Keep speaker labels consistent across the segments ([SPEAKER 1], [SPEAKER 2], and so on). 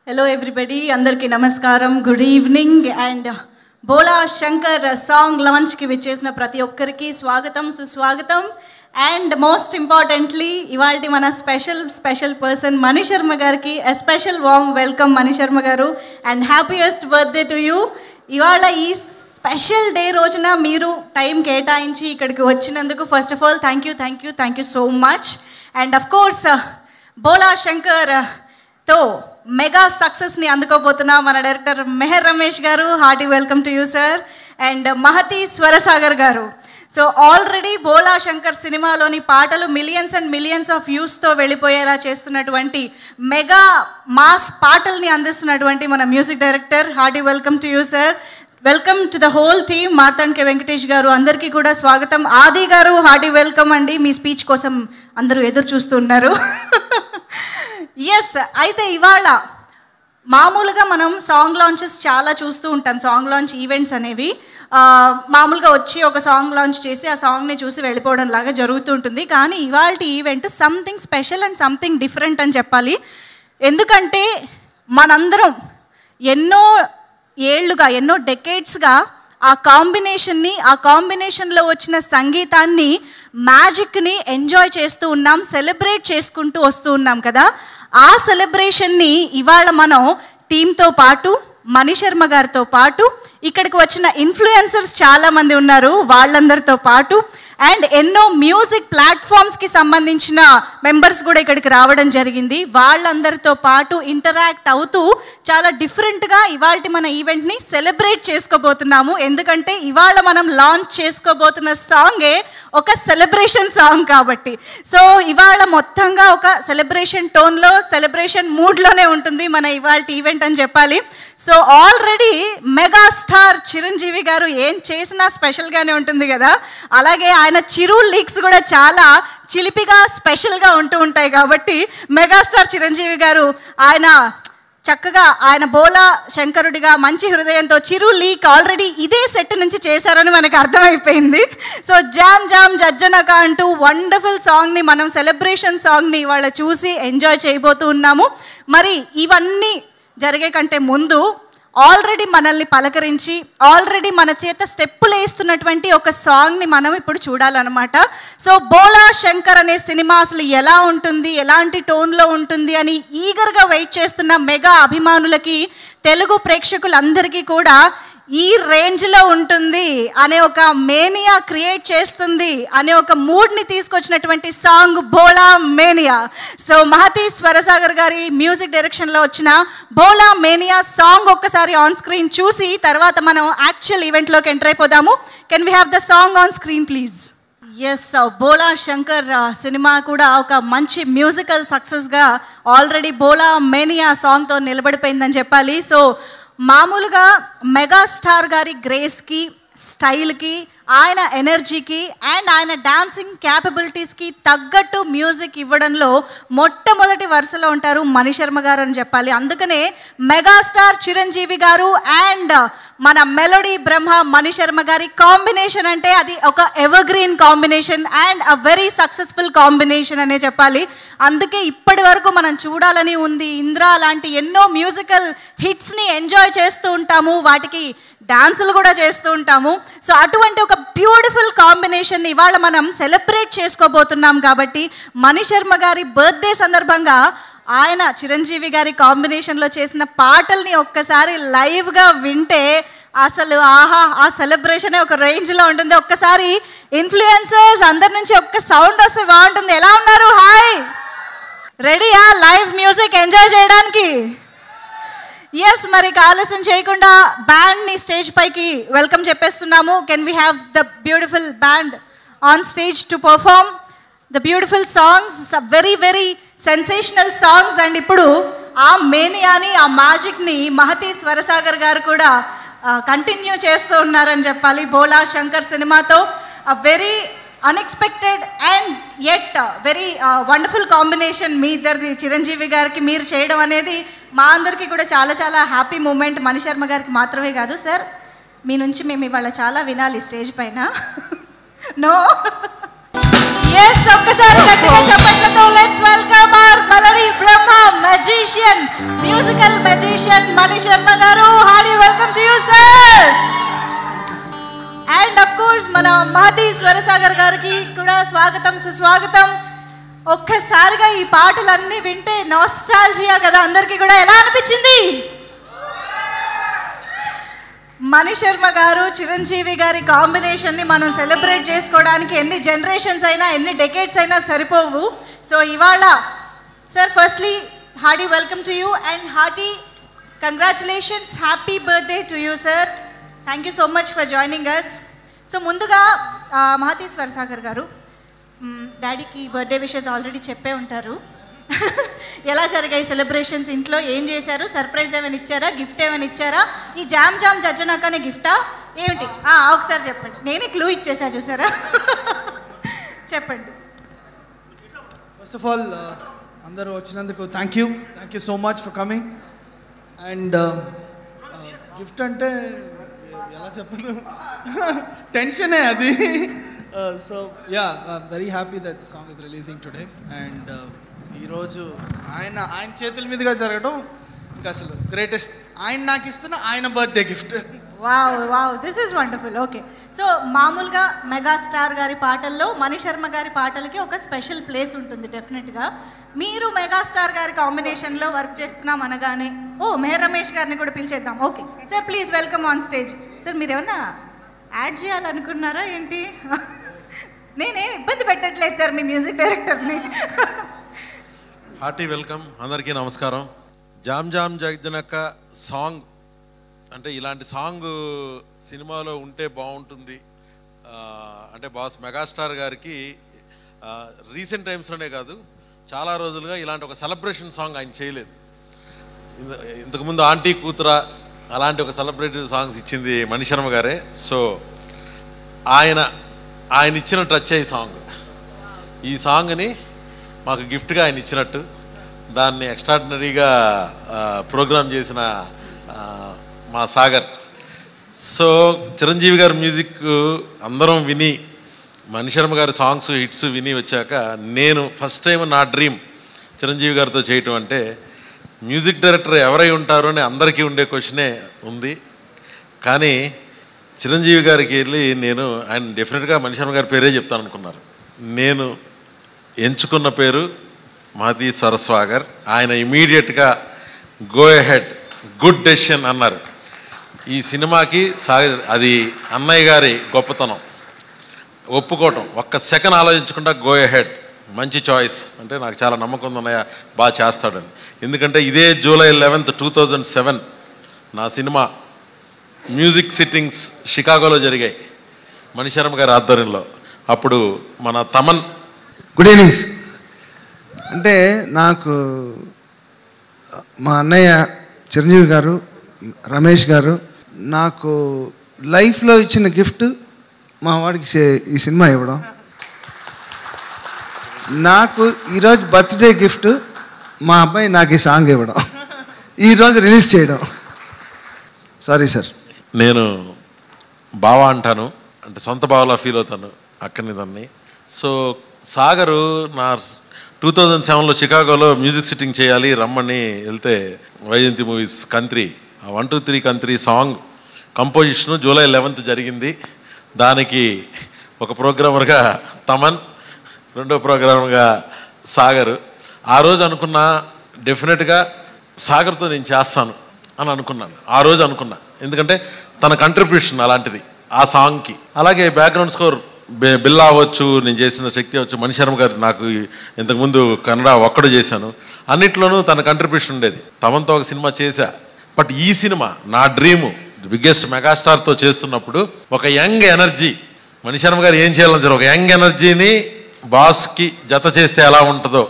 [SPEAKER 1] Hello everybody, andarki namaskaram, good evening and Bola Shankar song launch ki vichesina prati okkariki swagatam suswagatam and most importantly ivalti mana special person Mani Sharma gariki a special warm welcome Mani Sharma garu and happiest birthday to you. Ivala ee special day రోజున మీరు time కేటాయించి ఇక్కడికి వచ్చినందుకు first of all thank you so much and of course Bhola Shankar తో mega సక్సెస్ని అందుకోబోతున్నా మన director Mehar Ramesh garu, hearty welcome to you sir. And Mahati Swarasagar garu. So already Bhola Shankar సినిమాలోని పాటలు మిలియన్స్ అండ్ మిలియన్స్ ఆఫ్ వ్యూస్తో వెళ్ళిపోయేలా చేస్తున్నటువంటి మెగా మాస్ పాటల్ని అందిస్తున్నటువంటి మన music director, hearty welcome to you sir. Welcome to the whole team. Marthand K Venkatesh garu, అందరికీ కూడా స్వాగతం. ఆది గారు, హార్టీ వెల్కమ్ అండి. మీ స్పీచ్ కోసం అందరూ ఎదురు చూస్తున్నారు. ఎస్, అయితే ఇవాళ మామూలుగా మనం సాంగ్ లాంచెస్ చాలా చూస్తూ ఉంటాం. సాంగ్ లాంచ్ ఈవెంట్స్ అనేవి మామూలుగా వచ్చి ఒక సాంగ్ లాంచ్ చేసి ఆ సాంగ్ని చూసి వెళ్ళిపోవడం లాగా జరుగుతూ ఉంటుంది. కానీ ఇవాళ event something special and something different అని చెప్పాలి. ఎందుకంటే మనందరం ఎన్నో ఏళ్ళుగా, ఎన్నో డెకేడ్స్గా ఆ కాంబినేషన్లో వచ్చిన సంగీతాన్ని, మ్యాజిక్ని ఎంజాయ్ చేస్తూ ఉన్నాం, సెలబ్రేట్ చేసుకుంటూ వస్తూ ఉన్నాం కదా. ఆ సెలబ్రేషన్ని ఇవాళ మనం టీంతో పాటు, మణి శర్మ గారితో పాటు, ఇక్కడికి వచ్చిన ఇన్ఫ్లుయెన్సర్స్ చాలామంది ఉన్నారు, వాళ్ళందరితో పాటు అండ్ ఎన్నో మ్యూజిక్ ప్లాట్ఫామ్స్కి సంబంధించిన మెంబర్స్ కూడా ఇక్కడికి రావడం జరిగింది. వాళ్ళందరితో పాటు ఇంటరాక్ట్ అవుతూ చాలా డిఫరెంట్గా ఇవాళ మన ఈవెంట్ని సెలబ్రేట్ చేసుకోబోతున్నాము. ఎందుకంటే ఇవాళ మనం లాంచ్ చేసుకోబోతున్న సాంగే ఒక సెలబ్రేషన్ సాంగ్ కాబట్టి. సో ఇవాళ మొత్తంగా ఒక సెలబ్రేషన్ టోన్లో, సెలబ్రేషన్ మూడ్లోనే ఉంటుంది మన ఇవాళ ఈవెంట్ అని చెప్పాలి. So already mega star Chiranjeevi గారు ఏం చేసినా స్పెషల్గానే ఉంటుంది కదా. అలాగే ఆయన చిరు లీక్స్ కూడా చాలా చిలిపిగా స్పెషల్గా ఉంటూ ఉంటాయి. కాబట్టి మెగాస్టార్ చిరంజీవి గారు ఆయన చక్కగా ఆయన బోలా శంకరుడిగా మంచి హృదయంతో చిరు లీక్ ఆల్రెడీ ఇదే సెట్ నుంచి చేశారని మనకు అర్థమైపోయింది. సో జామ్ జామ్ జజ్జనక అంటూ వండర్ఫుల్ సాంగ్ని, మనం సెలబ్రేషన్ సాంగ్ని ఇవాళ చూసి ఎంజాయ్ చేయబోతూ ఉన్నాము. మరి ఇవన్నీ జరిగే కంటే ముందు ఆల్రెడీ మనల్ని పలకరించి, ఆల్రెడీ మన చేత స్టెప్పులు వేస్తున్నటువంటి ఒక సాంగ్ని మనం ఇప్పుడు చూడాలన్నమాట. సో బోలా శంకర్ అనే సినిమా అసలు ఎలా ఉంటుంది, ఎలాంటి టోన్లో ఉంటుంది అని ఈగర్గా వెయిట్ చేస్తున్న మెగా అభిమానులకి, తెలుగు ప్రేక్షకులందరికీ కూడా ఈ రేంజ్లో ఉంటుంది అనే ఒక మేనియా క్రియేట్ చేస్తుంది అనే ఒక మూడ్ని తీసుకొచ్చినటువంటి song Bhola mania. So Mahati Swarasagar గారి మ్యూజిక్ డైరెక్షన్లో వచ్చిన బోలా మేనియా సాంగ్ ఒక్కసారి ఆన్ స్క్రీన్ చూసి తర్వాత మనం యాక్చువల్ ఈవెంట్లోకి ఎంటర్ అయిపోదాము. Can we have the song on screen please? Yes, Bhola Shankar cinema కూడా ఒక మంచి మ్యూజికల్ సక్సెస్గా ఆల్రెడీ బోలా మేనియా సాంగ్తో నిలబడిపోయిందని చెప్పాలి. సో మామూలుగా మెగాస్టార్ గారి గ్రేస్కి, స్టైల్కి, ఆయన ఎనర్జీకి అండ్ ఆయన డాన్సింగ్ క్యాపబిలిటీస్కి తగ్గట్టు మ్యూజిక్ ఇవ్వడంలో మొట్టమొదటి వరుసలో ఉంటారు మణి శర్మ గారు అని చెప్పాలి. అందుకనే మెగాస్టార్ చిరంజీవి గారు అండ్ మన మెలోడీ బ్రహ్మ మణి శర్మ గారి కాంబినేషన్ అంటే అది ఒక evergreen combination and a very successful combination అనే చెప్పాలి. అందుకే ఇప్పటి వరకు మనం చూడాలని ఉంది. ఇంద్ర లాంటి ఎన్నో మ్యూజికల్ హిట్స్ని ఎంజాయ్ చేస్తూ ఉంటాము, వాటికి డాన్సులు కూడా చేస్తూ ఉంటాము. సో అటువంటి ఒక బ్యూటిఫుల్ కాంబినేషన్ ఇవాళ మనం సెలబ్రేట్ చేసుకోబోతున్నాం. కాబట్టి మణి శర్మ గారి బర్త్డే సందర్భంగా ఆయన చిరంజీవి గారి కాంబినేషన్లో చేసిన పాటల్ని ఒక్కసారి లైవ్గా వింటే అసలు ఆహా, ఆ సెలబ్రేషనే ఒక రేంజ్లో ఉంటుంది. ఒక్కసారి ఇన్ఫ్లుయెన్సర్స్ అందరి నుంచి ఒక్క సౌండ్ వస్తే బాగుంటుంది. ఎలా ఉన్నారు? హాయ్, రెడీయా లైవ్ మ్యూజిక్ ఎంజాయ్ చేయడానికి? ఎస్, మరి ఆలస్యం చేయకుండా బ్యాండ్ని స్టేజ్ పైకి వెల్కమ్ చెప్పేస్తున్నాము. Can we have the beautiful band on stage to perform the beautiful songs, very very sensational songs. And ఇప్పుడు ఆ మేనియాని, ఆ మ్యాజిక్ని మహతి స్వరసాగర్ గారు కూడా కంటిన్యూ చేస్తూ ఉన్నారని చెప్పాలి బోలా శంకర్ సినిమాతో. Very unexpected and yet very wonderful combination మీ ఇద్దరిది, చిరంజీవి గారికి మీరు చేయడం అనేది మా అందరికీ కూడా చాలా చాలా హ్యాపీ మూమెంట్. మణి శర్మ గారికి మాత్రమే కాదు సార్, మీ నుంచి మేము ఇవాళ చాలా వినాలి స్టేజ్ పైన. నో, ఎస్, ఒక్కసారి గట్టిగా చెప్పండి. చప్పట్లతో let's welcome our melody Brahma magician, musical magician Mani Sharma garu. Hearty welcome to you sir. And of course మన మహతి స్వరసాగర్ గారికి కూడా స్వాగతం సుస్వాగతం. ఒక్కసారిగా ఈ పాటలన్నీ వింటే నాస్టాల్జియా కదా అందరికీ కూడా. ఎలా అనిపించింది? మణి శర్మ గారు చిరంజీవి గారి కాంబినేషన్ని మనం సెలబ్రేట్ చేసుకోవడానికి ఎన్ని జనరేషన్స్ అయినా ఎన్ని డెకేడ్స్ అయినా సరిపోవు. సో ఇవాళ sir firstly hearty welcome to you and hearty congratulations, happy birthday to you sir. Thank you so much for joining us. So ముందుగా మహతి స్వరసాగర్ గారు, డాడీకి బర్త్డే విషెస్ ఆల్రెడీ చెప్పే ఉంటారు. ఎలా జరిగాయి సెలబ్రేషన్స్? ఇంట్లో ఏం చేశారు? సర్ప్రైజ్ ఏమైనా ఇచ్చారా? గిఫ్ట్ ఏమైనా ఇచ్చారా? ఈ జామ్ జామ్ జజ్జనాకనే గిఫ్టా ఏమిటి? ఒకసారి చెప్పండి. నేనే క్లూ ఇచ్చేసా చూసారా? చెప్పండి.
[SPEAKER 2] ఫస్ట్ ఆఫ్ ఆల్ అందరూ వచ్చినందుకు thank you so much for coming. And gift అంటే ఎలా చెప్పను, టెన్షనే అది. So yeah, very happy that the song is releasing today. And ఈరోజు ఆయన చేతుల మీదుగా జరగడం ఇంకా అసలు గ్రేటెస్ట్. ఆయన నాకు ఇస్తున్న ఆయన birthday gift.
[SPEAKER 1] Wow, this is wonderful. Okay, so మామూలుగా మెగాస్టార్ గారి పాటల్లో మణి శర్మ గారి పాటలకి ఒక స్పెషల్ ప్లేస్ ఉంటుంది డెఫినెట్గా. మీరు మెగాస్టార్ గారి కాంబినేషన్లో వర్క్ చేస్తున్నాం అనగానే మెహర్ రమేష్ గారిని కూడా పిలిచేద్దాం. Okay sir, please welcome on stage. Sir మీరు ఏమన్నా యాడ్ చేయాలనుకున్నారా ఏంటి? నేనేం ఇబ్బంది పెట్టట్లేదు సార్ మీ మ్యూజిక్ డైరెక్టర్ని.
[SPEAKER 3] హార్టీ వెల్కమ్, అందరికీ నమస్కారం. జామ్ జామ్ జగజనక సాంగ్ అంటే ఇలాంటి సాంగ్ సినిమాలో ఉంటే బాగుంటుంది అంటే బాస్ మెగాస్టార్ గారికి రీసెంట్ టైమ్స్లోనే కాదు చాలా రోజులుగా ఇలాంటి ఒక సెలబ్రేషన్ సాంగ్ ఆయన చేయలేదు. ఇంతకుముందు ఆంటీ కూతురా అలాంటి ఒక సెలబ్రేటివ్ సాంగ్స్ ఇచ్చింది మణి శర్మ గారే. సో ఆయన ఇచ్చిన టచ్ ఈ సాంగ్. ఈ సాంగ్ని మాకు గిఫ్ట్గా ఆయన ఇచ్చినట్టు దాన్ని ఎక్స్ట్రాడినరీగా ప్రోగ్రామ్ చేసిన మా సాగర్. సో చిరంజీవి గారి మ్యూజిక్ అందరం విని మణి శర్మ గారి సాంగ్స్ హిట్స్ విని వచ్చాక నేను ఫస్ట్ టైం నా డ్రీమ్ చిరంజీవి గారితో చేయటం అంటే మ్యూజిక్ డైరెక్టర్ ఎవరై ఉంటారో అని అందరికీ ఉండే క్వశ్చనే ఉంది. కానీ చిరంజీవి గారికి వెళ్ళి నేను ఆయన డెఫినెట్గా మణి శర్మ గారి పేరే చెప్తాను అనుకున్నారు. నేను ఎంచుకున్న పేరు మహతి స్వరసాగర్. ఆయన ఇమీడియట్గా గో అహెడ్, గుడ్ డెసిషన్ అన్నారు. ఈ సినిమాకి సాగర్ అది అన్నయ్య గారి గొప్పతనం, ఒప్పుకోవటం. ఒక్క సెకండ్ ఆలోచించకుండా గో అహెడ్, మంచి చాయిస్ అంటే నాకు చాలా నమ్మకం ఉంది అన్నయ్య బాగా చేస్తాడని. ఎందుకంటే ఇదే జూలై 11, 2007 నా సినిమా మ్యూజిక్ సిట్టింగ్స్ షికాగోలో జరిగాయి మణి శర్మ గారి ఆధ్వర్యంలో. అప్పుడు మన తమన్.
[SPEAKER 2] Good evening. అంటే నాకు మా అన్నయ్య చిరంజీవి గారు, రమేష్ గారు నాకు లైఫ్లో ఇచ్చిన గిఫ్ట్ మా వాడికి ఈ సినిమా ఇవ్వడం. నాకు ఈరోజు బర్త్డే గిఫ్ట్ మా అబ్బాయి నాకు ఈ సాంగ్ ఇవ్వడం, ఈరోజు రిలీజ్ చేయడం. Sorry sir.
[SPEAKER 3] నేను బావా అంటాను, అంటే సొంత బావలా ఫీల్ అవుతాను అక్కని దాన్ని. సో సాగరు నా 2007లో చికాగోలో మ్యూజిక్ సిట్టింగ్ చేయాలి రమ్మని వెళ్తే Vaijayanti movies Kantri 1, 2, 3 Kantri song composition July 11 జరిగింది. దానికి ఒక ప్రోగ్రామర్గా తమన్, రెండో ప్రోగ్రామర్గా సాగరు. ఆ రోజు అనుకున్నా డెఫినెట్గా సాగర్తో నేను చేస్తాను అని అనుకున్నాను. ఆ రోజు అనుకున్నా, ఎందుకంటే తన కంట్రిబ్యూషన్ అలాంటిది ఆ సాంగ్కి. అలాగే బ్యాక్గ్రౌండ్ స్కోర్ బిల్లా అవ్వచ్చు, నేను చేసిన శక్తి అవ్వచ్చు, మణి శర్మ గారు నాకు ఇంతకుముందు కన్నడ ఒక్కడు చేశాను, అన్నిట్లోనూ తన కంట్రిబ్యూషన్ ఉండేది. తమతో ఒక సినిమా చేశా. బట్ ఈ సినిమా నా డ్రీము బిగ్గెస్ట్ మెగాస్టార్తో చేస్తున్నప్పుడు ఒక యంగ్ ఎనర్జీ, మణి శర్మ గారు ఏం చేయాలని ఒక యంగ్ ఎనర్జీని బాస్కి జత చేస్తే ఎలా ఉంటుందో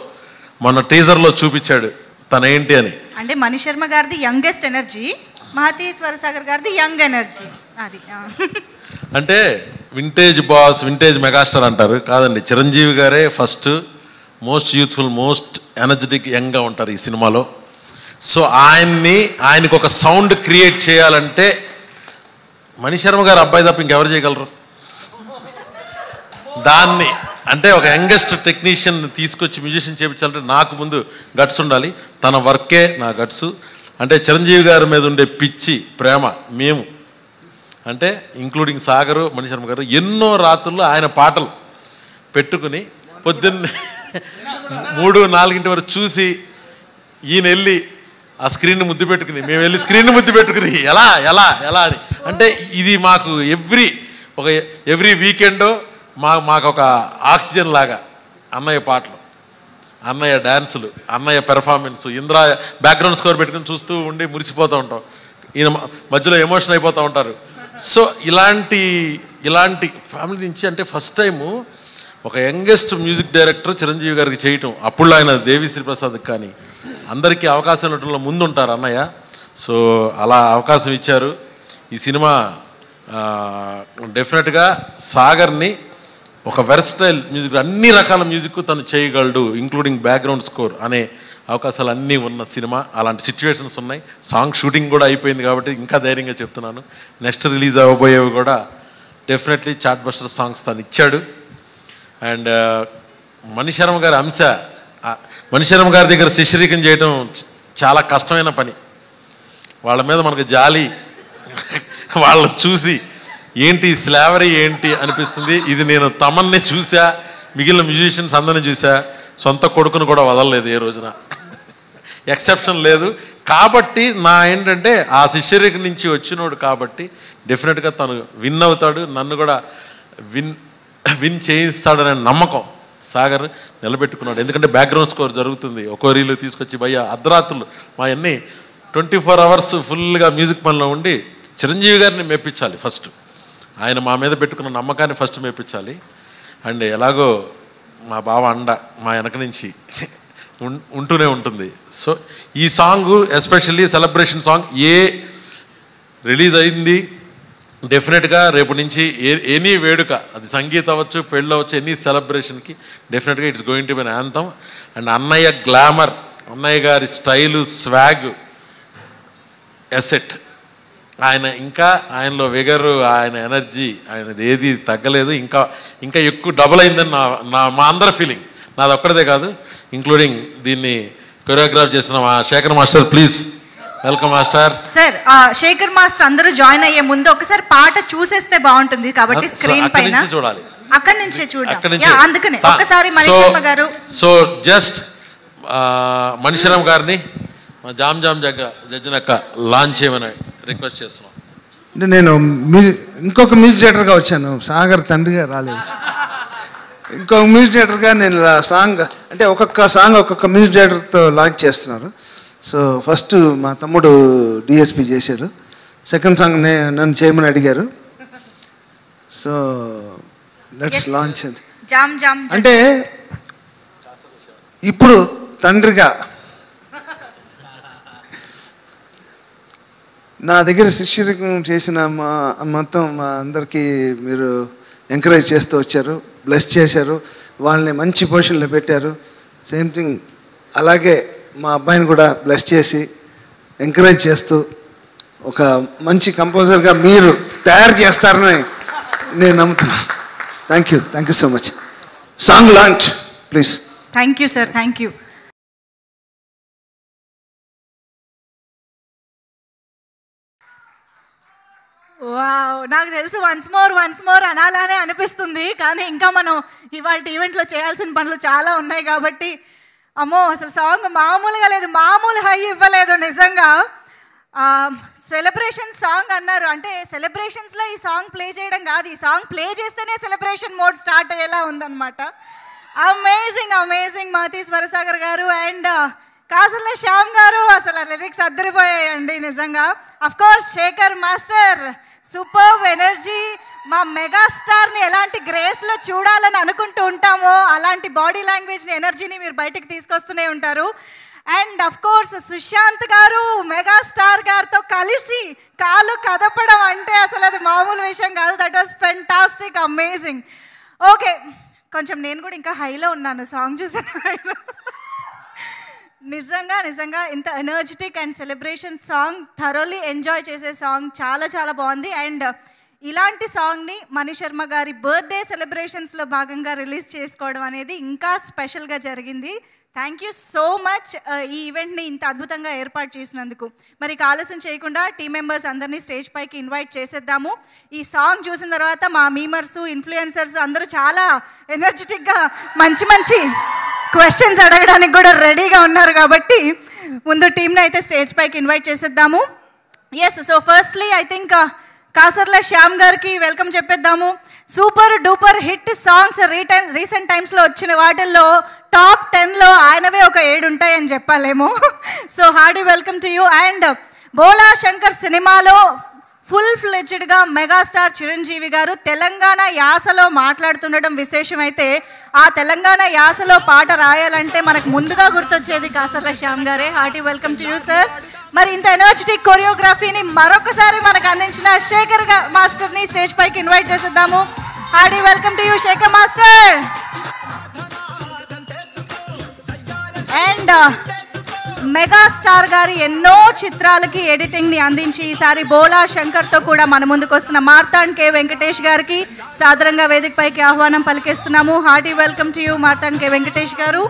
[SPEAKER 3] మొన్న టీజర్లో చూపించాడు తన ఏంటి అని.
[SPEAKER 1] అంటే మణి శర్మ గారిది యంగెస్ట్ ఎనర్జీ, మహతి స్వరసాగర్ గారిది యంగ్ ఎనర్జీ. అది
[SPEAKER 3] అంటే వింటేజ్ బాస్, వింటేజ్ మెగాస్టార్ అంటారు కాదండి, చిరంజీవి గారే first most youthful, most energetic యంగ్గా ఉంటారు ఈ సినిమాలో. సో ఆయనకు ఒక సౌండ్ క్రియేట్ చేయాలంటే మణి శర్మ గారు అబ్బాయి తప్ప ఇంకెవరు చేయగలరు? దాన్ని అంటే ఒక యంగెస్ట్ టెక్నీషియన్ తీసుకొచ్చి మ్యూజిషియన్ చేయించాలంటే నాకు ముందు గట్స్ ఉండాలి. తన వర్కే నా గట్స్. అంటే చిరంజీవి గారి మీద ఉండే పిచ్చి ప్రేమ మేము అంటే ఇంక్లూడింగ్ సాగరు, మణిశర్మ గారు ఎన్నో రాత్రుల్లో ఆయన పాటలు పెట్టుకుని పొద్దున్న 3-4 వరకు చూసి ఈయన వెళ్ళి ఆ స్క్రీన్ ముద్దు పెట్టుకుని మేము వెళ్ళి స్క్రీన్ ముద్దు పెట్టుకుని ఎలా ఎలా ఎలా అని. అంటే ఇది మాకు ఎవ్రీ వీకెండో మాకు ఒక ఆక్సిజన్ లాగా అన్నయ్య పాటలు, అన్నయ్య డ్యాన్సులు, అన్నయ్య పెర్ఫార్మెన్స్, ఇంద్ర బ్యాక్గ్రౌండ్ స్కోర్ పెట్టుకుని చూస్తూ ఉండి మురిసిపోతూ ఉంటాం. ఈయన మధ్యలో ఎమోషన్ అయిపోతూ ఉంటారు. సో ఇలాంటి ఫ్యామిలీ నుంచి అంటే ఫస్ట్ టైము ఒక యంగెస్ట్ మ్యూజిక్ డైరెక్టర్ చిరంజీవి గారికి చేయటం. అప్పుడు ఆయన దేవిశ్రీ ప్రసాద్కి కానీ అందరికీ అవకాశం ఇవ్వడంలో ముందుంటారు అన్నయ్య. సో అలా అవకాశం ఇచ్చారు. ఈ సినిమా డెఫినెట్గా సాగర్ని ఒక వెర్స్టైల్ మ్యూజిక్, అన్ని రకాల మ్యూజిక్ తను చేయగలడు, ఇంక్లూడింగ్ బ్యాక్గ్రౌండ్ స్కోర్ అనే అవకాశాలు అన్నీ ఉన్న సినిమా. అలాంటి సిచ్యువేషన్స్ ఉన్నాయి. సాంగ్ షూటింగ్ కూడా అయిపోయింది కాబట్టి ఇంకా ధైర్యంగా చెప్తున్నాను. నెక్స్ట్ రిలీజ్ అవ్వబోయేవి కూడా డెఫినెట్లీ చార్ట్ బస్టర్ సాంగ్స్ తను ఇచ్చాడు. అండ్ మణిశర్మ గారి అంశ, మణిశర్మ గారి దగ్గర శిష్యరికం చేయడం చాలా కష్టమైన పని. వాళ్ళ మీద మనకు జాలి, వాళ్ళని చూసి ఏంటి స్లావరీ ఏంటి అనిపిస్తుంది. ఇది నేను తమన్నే చూసా, మిగిలిన మ్యూజిషియన్స్ అందరినీ చూసా, సొంత కొడుకును కూడా వదలలేదు ఏ రోజున, ఎక్సెప్షన్ లేదు. కాబట్టి ఏంటంటే ఆ శిష్యరిక నుంచి వచ్చినోడు కాబట్టి డెఫినెట్గా తను విన్ అవుతాడు, నన్ను కూడా విన్ చేయిస్తాడనే నమ్మకం సాగర్ నిలబెట్టుకున్నాడు. ఎందుకంటే బ్యాక్గ్రౌండ్ స్కోర్ జరుగుతుంది. ఒక్కో రీలు తీసుకొచ్చి భయ్య అర్ధరాత్రులు మా అన్నీ 24 hours ఫుల్గా మ్యూజిక్ పనిలో ఉండి చిరంజీవి గారిని మెప్పించాలి ఫస్ట్. ఆయన మా మీద పెట్టుకున్న నమ్మకాన్ని ఫస్ట్ మెప్పించాలి. అండ్ ఎలాగో మా బావ అండ మా వెనక నుంచి ఉంటూనే ఉంటుంది. సో ఈ song especially celebration song release అయింది. డెఫినెట్గా రేపు నుంచి ఎనీ వేడుక, అది సంగీతం అవ్వచ్చు, పెళ్ళి అవ్వచ్చు, ఎనీ సెలబ్రేషన్కి డెఫినెట్గా it's going to be an anthem. And అన్నయ్య గ్లామర్, అన్నయ్య గారి స్టైలు, స్వాగ్, ఎసెట్, ఆయనలో విగరు, ఆయన ఎనర్జీ, ఆయనది ఏది తగ్గలేదు, ఇంకా ఎక్కువ డబుల్ అయిందని మా అందరి ఫీలింగ్. నాది ఒక్కడదే కాదు, ఇంక్లూడింగ్ దీన్ని కొరియోగ్రాఫ్ చేసిన మా Shekhar master. Please welcome master.
[SPEAKER 1] Sir, Shekhar master అందరూ జాయిన్ అయ్యే ముందు ఒకసారి పాట చూసేస్తే బాగుంటుంది కాబట్టి స్క్రీన్ పైన
[SPEAKER 3] చూడాలి,
[SPEAKER 1] అక్కడి నుంచే చూడాలి. అందుకనే ఒకసారి మణిశర్మ గారు,
[SPEAKER 3] సో జస్ట్ మణిశర్మ గారిని జామ్ జడ్జినక్క లాంచ్ చేయమని రిక్వెస్ట్ చేస్తున్నాం.
[SPEAKER 2] అంటే నేను ఇంకొక మ్యూజిక్ డైరెక్టర్గా వచ్చాను, సాగర్ తండ్రిగా రాలేదు. ఇంకొక మ్యూజిక్ డైరెక్టర్గా నేను సాంగ్ అంటే ఒక్కొక్క సాంగ్ ఒక్కొక్క మ్యూజిక్ డైరెక్టర్తో లాంచ్ చేస్తున్నారు. సో ఫస్ట్ మా తమ్ముడు డిఎస్పి చేశాడు, సెకండ్ సాంగ్ నన్ను చేయమని అడిగారు. So let's launch. అంటే ఇప్పుడు తండ్రిగా నా దగ్గర శిష్యరికం చేసిన మొత్తం మా అందరికీ మీరు ఎంకరేజ్ చేస్తూ వచ్చారు, బ్లెస్ చేశారు, వాళ్ళని మంచి పొజిషన్లో పెట్టారు. సేమ్ థింగ్ అలాగే మా అబ్బాయిని కూడా బ్లెస్ చేసి ఎంకరేజ్ చేస్తూ ఒక మంచి కంపోజర్గా మీరు తయారు చేస్తారని నేను నమ్ముతున్నాను. Thank you so much. Song launch please.
[SPEAKER 1] Thank you sir, thank you. Wow, నాకు తెలుసు వన్స్ మోర్ అనాలనే అనిపిస్తుంది, కానీ ఇంకా మనం ఇవాళ ఈవెంట్లో చేయాల్సిన పనులు చాలా ఉన్నాయి కాబట్టి అమ్మో అసలు సాంగ్ మామూలుగా లేదు, మామూలు హై ఇవ్వలేదు నిజంగా. సెలబ్రేషన్ సాంగ్ అన్నారు, అంటే సెలబ్రేషన్స్లో ఈ సాంగ్ ప్లే చేయడం కాదు, ఈ సాంగ్ ప్లే చేస్తేనే సెలబ్రేషన్ మోడ్ స్టార్ట్ అయ్యేలా ఉందన్నమాట. అమేజింగ్ మాతీస్ వరసాగర్ గారు అండ్ కాసర్ల శ్యామ్ గారు, అసలు లిరిక్స్ అద్దరిపోయాయండి నిజంగా. Of course Shekhar master, superb energy. మా మెగాస్టార్ని ఎలాంటి గ్రేస్లో చూడాలని అనుకుంటూ ఉంటామో అలాంటి బాడీ లాంగ్వేజ్ని, ఎనర్జీని మీరు బయటకు తీసుకొస్తూనే ఉంటారు. అండ్ అఫ్ కోర్స్ సుశాంత్ గారు మెగాస్టార్ గారితో కలిసి కాలు కదపడం అంటే అసలు అది మామూలు విషయం కాదు. That was fantastic, amazing. Okay, కొంచెం నేను కూడా ఇంకా హైలో ఉన్నాను సాంగ్ చూసిన హైలో. నిజంగా ఇంత energetic and celebration song, thoroughly enjoy చేసే సాంగ్, చాలా బాగుంది. అండ్ ఇలాంటి సాంగ్ని మణి శర్మ గారి బర్త్డే సెలబ్రేషన్స్లో భాగంగా రిలీజ్ చేసుకోవడం అనేది ఇంకా స్పెషల్గా జరిగింది. థ్యాంక్ యూ సో మచ్ ఈ ఈవెంట్ని ఇంత అద్భుతంగా ఏర్పాటు చేసినందుకు. మరి ఆలస్యం చేయకుండా టీం మెంబర్స్ అందరినీ స్టేజ్ పైకి ఇన్వైట్ చేసేద్దాము. ఈ సాంగ్ చూసిన తర్వాత మా మీమర్స్, ఇన్ఫ్లుయెన్సర్స్ అందరూ చాలా ఎనర్జెటిక్గా మంచి మంచి క్వశ్చన్స్ అడగడానికి కూడా రెడీగా ఉన్నారు. కాబట్టి ముందు టీంని అయితే స్టేజ్ పైకి ఇన్వైట్ చేసేద్దాము. Yes, so firstly I think Kasarla Shyam గారికి వెల్కమ్ చెప్పేద్దాము. Super duper hit songs recent టైమ్స్లో వచ్చిన వాటిల్లో టాప్ 10లో ఆయనవే ఒక 7 ఉంటాయని చెప్పాలేమో. So hearty welcome to you. And Bhola Shankar సినిమాలో ఫుల్ ఫ్లెడ్జ్డ్గా మెగాస్టార్ చిరంజీవి గారు తెలంగాణ యాసలో మాట్లాడుతుండడం విశేషమైతే, ఆ తెలంగాణ యాసలో పాట రాయాలంటే మనకు ముందుగా గుర్తొచ్చేది కాసర్ల శ్యామ్ గారే. Hearty welcome to you sir. మరి ఇంత ఎనర్జెటిక్ కొరియోగ్రఫీని మరొకసారి మనకు అందించిన శేఖర్ మాస్టర్ని స్టేజ్ పైకి ఇన్వైట్ చేసేద్దాము. Hearty welcome to you Shekar master. And megastar గారి ఎన్నో చిత్రాలకి ఎడిటింగ్ని అందించి ఈసారి బోలా శంకర్తో కూడా మన ముందుకు వస్తున్న మార్తాండ్ కే వెంకటేష్ గారికి సాదరంగా వేదిక పైకి ఆహ్వానం పలికిస్తున్నాము. Hearty welcome to you Marthand K Venkatesh garu.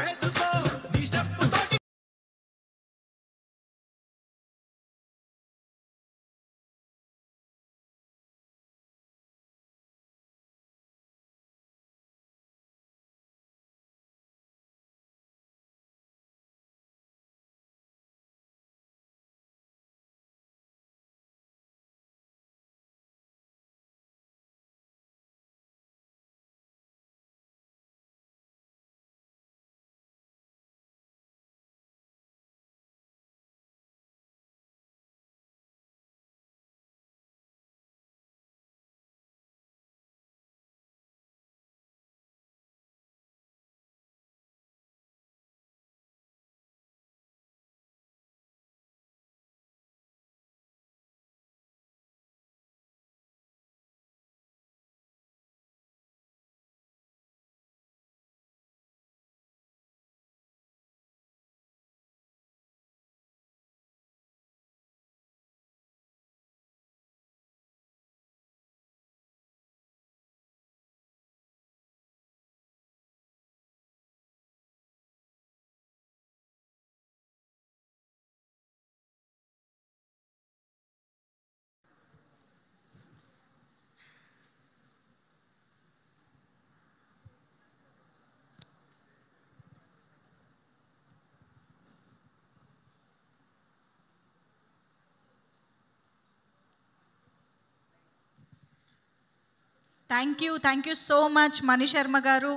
[SPEAKER 1] Thank you so much Mani Sharma garu.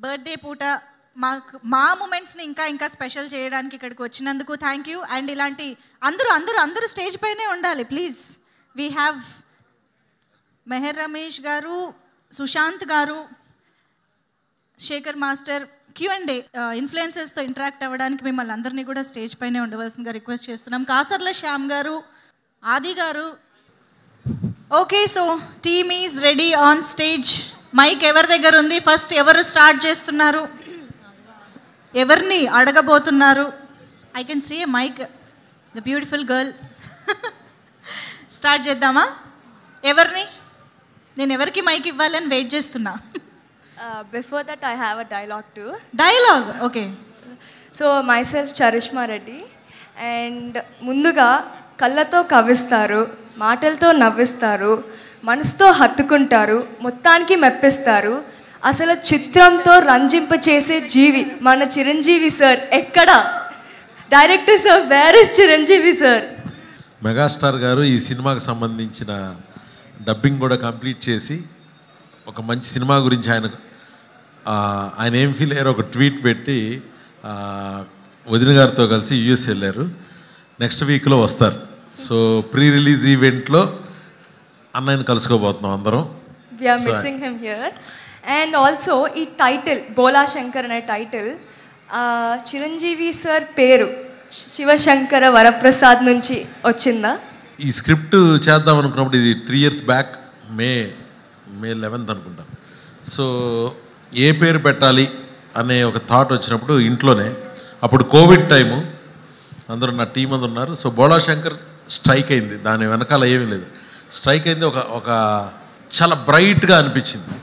[SPEAKER 1] Birthday పూట మా మూమెంట్స్ని ఇంకా స్పెషల్ చేయడానికి ఇక్కడికి వచ్చినందుకు థ్యాంక్ యూ. అండ్ ఇలాంటి అందరూ స్టేజ్ పైనే ఉండాలి please. We have Mehar Ramesh garu, Sushanth గారు, శేఖర్ మాస్టర్. Q&A ఇన్ఫ్లుయెన్సర్స్తో ఇంటరాక్ట్ అవ్వడానికి మిమ్మల్ని అందరినీ కూడా స్టేజ్ పైనే ఉండవలసిందిగా రిక్వెస్ట్ చేస్తున్నాం. Kasarla Shyam garu, Aadi garu. Okay, so team is ready on stage. Mic ఎవరి దగ్గర ఉంది? ఫస్ట్ ఎవరు స్టార్ట్ చేస్తున్నారు? ఎవరిని అడగబోతున్నారు? I can see a mic, the beautiful girl. Start చేద్దామా? ఎవరిని? నేను ఎవరికి మైక్ ఇవ్వాలని వెయిట్ చేస్తున్నా.
[SPEAKER 4] Before that, I have a dialogue too.
[SPEAKER 1] Dialogue? Okay.
[SPEAKER 4] So, myself, Charishma Reddy. And ముందుగా కళ్ళతో కవిస్తారు, మాటలతో నవ్విస్తారు, మనసుతో హత్తుకుంటారు, మొత్తానికి మెప్పిస్తారు. అసలు చిత్రంతో రంజింపచేసే జీవి మన చిరంజీవి సార్. ఎక్కడ director sir? Where is Chiranjeevi sir?
[SPEAKER 3] Megastar గారు ఈ సినిమాకి సంబంధించిన డబ్బింగ్ కూడా కంప్లీట్ చేసి ఒక మంచి సినిమా గురించి ఆయన ఏం ఫీల్ అయ్యారో ఒక ట్వీట్ పెట్టి వదిన గారితో కలిసి యూఎస్ వెళ్ళారు. నెక్స్ట్ వీక్లో వస్తారు. సో ప్రీ రిలీజ్ ఈవెంట్లో అన్నయ్యని కలుసుకోబోతున్నాం అందరం.
[SPEAKER 4] We are missing him here. And also ఈ టైటిల్ బోలా శంకర్ అనే టైటిల్ చిరంజీవి సార్ పేరు శివశంకర వరప్రసాద్ నుంచి వచ్చిందా?
[SPEAKER 3] ఈ స్క్రిప్ట్ చేద్దాం అనుకున్నప్పుడు ఇది 3 years బ్యాక్ మే 11th అనుకుంటా. సో ఏ పేరు పెట్టాలి అనే ఒక థాట్ వచ్చినప్పుడు ఇంట్లోనే, అప్పుడు కోవిడ్ టైము, అందరూ నా టీం అందరు ఉన్నారు. సో బోలా శంకర్ స్ట్రైక్ అయింది, దాని వెనకాల ఏమీ లేదు. స్ట్రైక్ అయింది. ఒక చాలా బ్రైట్గా అనిపించింది.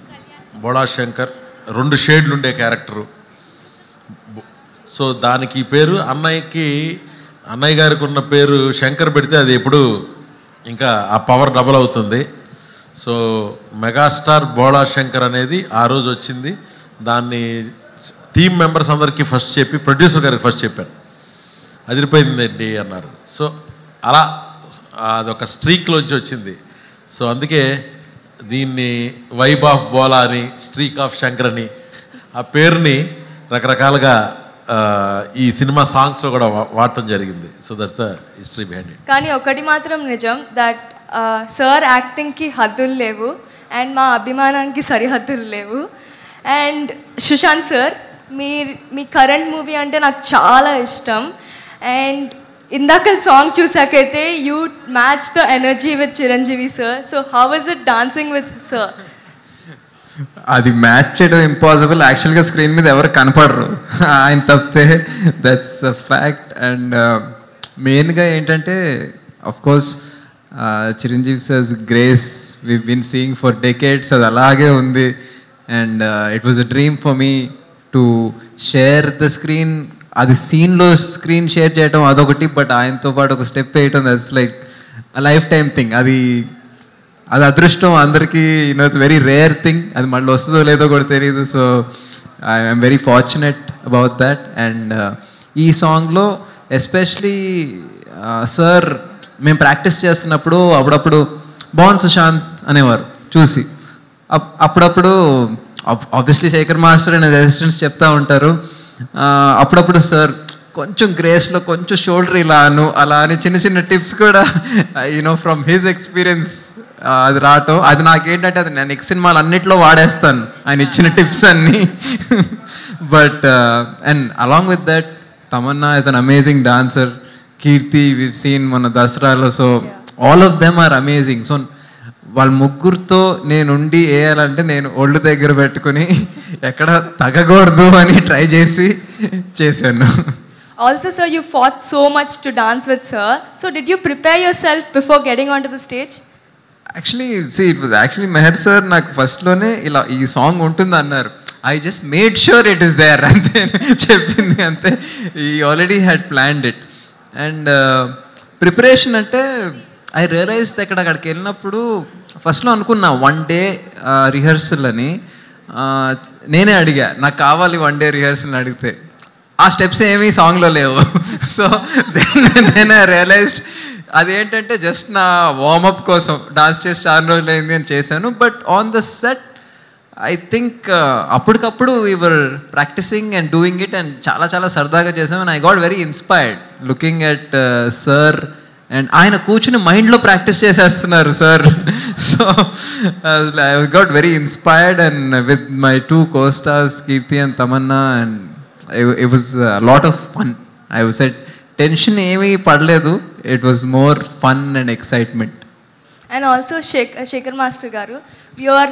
[SPEAKER 3] బోళా శంకర్ 2 షేడ్లు ఉండే క్యారెక్టరు. సో దానికి ఈ పేరు అన్నయ్య గారికి ఉన్న పేరు శంకర్ పెడితే అది ఎప్పుడు ఇంకా ఆ పవర్ డబల్ అవుతుంది. సో మెగాస్టార్ బోళా శంకర్ అనేది ఆ రోజు వచ్చింది. దాన్ని టీమ్ మెంబర్స్ అందరికీ ఫస్ట్ చెప్పి ప్రొడ్యూసర్ గారికి ఫస్ట్ చెప్పాను. అదిరిపోయిందండి అన్నారు. సో అలా అదొక స్ట్రీక్లోంచి వచ్చింది. సో అందుకే దీన్ని వైబ్ ఆఫ్ బోలా అని, స్ట్రీక్ ఆఫ్ శంకర్ అని ఆ పేరుని రకరకాలుగా ఈ సినిమా సాంగ్స్లో కూడా వాడటం జరిగింది. So that's the history behind it.
[SPEAKER 4] కానీ ఒకటి మాత్రం నిజం, దట్ సార్ యాక్టింగ్కి హద్దులు లేవు అండ్ మా అభిమానానికి సరిహద్దులు లేవు. అండ్ సుశాంత్ సార్, మీ కరెంట్ మూవీ అంటే నాకు చాలా ఇష్టం. అండ్ ఇందాక సాంగ్ చూసాకైతే you match the energy with Chiranjeevi sir. So how was it dancing with sir?
[SPEAKER 5] అది మ్యాచ్ చేయడం ఇంపాసిబుల్. యాక్చువల్గా స్క్రీన్ మీద ఎవరు కనపడరు ఆయన తప్పితే, దట్స్ అ ఫ్యాక్ట్. అండ్ మెయిన్గా ఏంటంటే of course Chiranjeevi sir's grace we been seeing for decades, అది అలాగే ఉంది. And it was a dream for me to share the screen. అది సీన్లో స్క్రీన్ షేర్ చేయడం అదొకటి, బట్ ఆయనతో పాటు ఒక స్టెప్ వేయటం that's like life time thing. అది అదృష్టం అందరికీ, ఇట్స్ వెరీ రేర్ థింగ్. అది మళ్ళీ వస్తుందో లేదో కూడా తెలియదు. So I'm very fortunate about that. And ఈ సాంగ్లో ఎస్పెషలీ సార్ మేము ప్రాక్టీస్ చేస్తున్నప్పుడు అప్పుడప్పుడు బాగుంది సుశాంత్ అనేవారు చూసి. అప్పుడప్పుడు obviously Shekhar master and assistants చెప్తా ఉంటారు. అప్పుడప్పుడు సార్ కొంచెం గ్రేస్లో కొంచెం షోల్డర్ అలా అని చిన్న చిన్న టిప్స్ కూడా ఫ్రమ్ హిజ్ ఎక్స్పీరియన్స్ అది రావటం. అది నాకేంటంటే అది నేను నెక్స్ట్ సినిమాలు అన్నిట్లో వాడేస్తాను ఆయన ఇచ్చిన టిప్స్ అన్నీ. But and along with that Tamannaah is an amazing dancer. Keerthy వివ్ సీన్ మన దసరాలో. So all of them are amazing. So వాళ్ళ ముగ్గురితో నేనుండి వేయాలంటే నేను ఒళ్ళు దగ్గర పెట్టుకుని ఎక్కడ తగ్గకూడదు అని ట్రై చేశాను.
[SPEAKER 4] Also sir, you fought so much to dance with sir. So did you prepare yourself before getting onto the stage?
[SPEAKER 5] Actually, see, it was actually Meher sir నాకు ఫస్ట్లోనే ఇలా ఈ సాంగ్ ఉంటుంది అన్నారు. I just made sure it is there అంతే చెప్పింది అంతే. He already had planned it. And preparation అంటే I realised అక్కడికి వెళ్ళినప్పుడు ఫస్ట్లో అనుకున్నా 1 day రిహర్సల్ అని. నేనే అడిగా నాకు కావాలి 1 day రిహర్సల్ అడిగితే ఆ స్టెప్స్ ఏమీ సాంగ్లో లేవు. సో దెన్ ఐ రియలైజ్డ్ అదేంటంటే జస్ట్ నా వార్మప్ కోసం డాన్స్ చేసి చాలా రోజులు అయింది అని చేశాను. But on the set I think అప్పటికప్పుడు we were practising and doing it and చాలా చాలా సరదాగా చేసాం. And I got very inspired looking at sir. And ఆయన కూర్చుని మైండ్లో ప్రాక్టీస్ చేసేస్తున్నారు sir. So I got very inspired and with my 2 co-stars Keerthy and Tamannaah. And it was a lot of fun. I said tension ఏమీ పడలేదు. It was more fun and excitement.
[SPEAKER 4] And also Shekhar Master garu, you are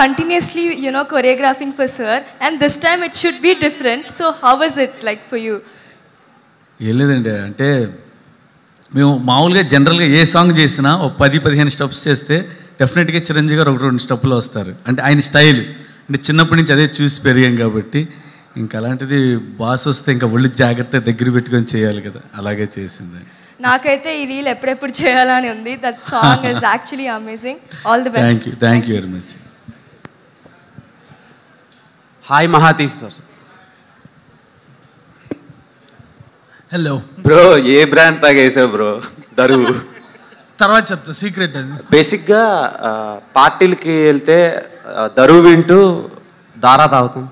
[SPEAKER 4] continuously choreographing for sir, and this time it should be different. So how was it like for you?
[SPEAKER 6] లేదండి, అంటే మేము మామూలుగా జనరల్గా ఏ song చేసినా ఒక 10-15 steps చేస్తే డెఫినెట్గా చిరంజీవి గారు 1-2 స్టెప్పులు వస్తారు. అంటే ఆయన స్టైల్, అంటే చిన్నప్పటి నుంచి అదే చూసి పెరిగాం కాబట్టి ఇంకా అలాంటిది బాస్ వస్తే ఇంకా ఒళ్ళు జాగ్రత్త దగ్గర పెట్టుకొని చేయాలి కదా, అలాగే చేసింది.
[SPEAKER 4] నాకైతే ఈ రీల్ ఎప్పుడెప్పుడు చేయాలని ఉంది. That song is actually amazing. All the best.
[SPEAKER 6] Thank you very much.
[SPEAKER 7] Hi Mahatish sir.
[SPEAKER 2] Hello
[SPEAKER 7] bro, ఏ బ్రాండ్ తాగేసావు బ్రో? దరువు
[SPEAKER 2] తర్వాత చెప్తా, సీక్రెట్ అది.
[SPEAKER 7] బేసిక్గా పార్టీలకి వెళ్తే దరువు వింటూ దారా తాగుతాం.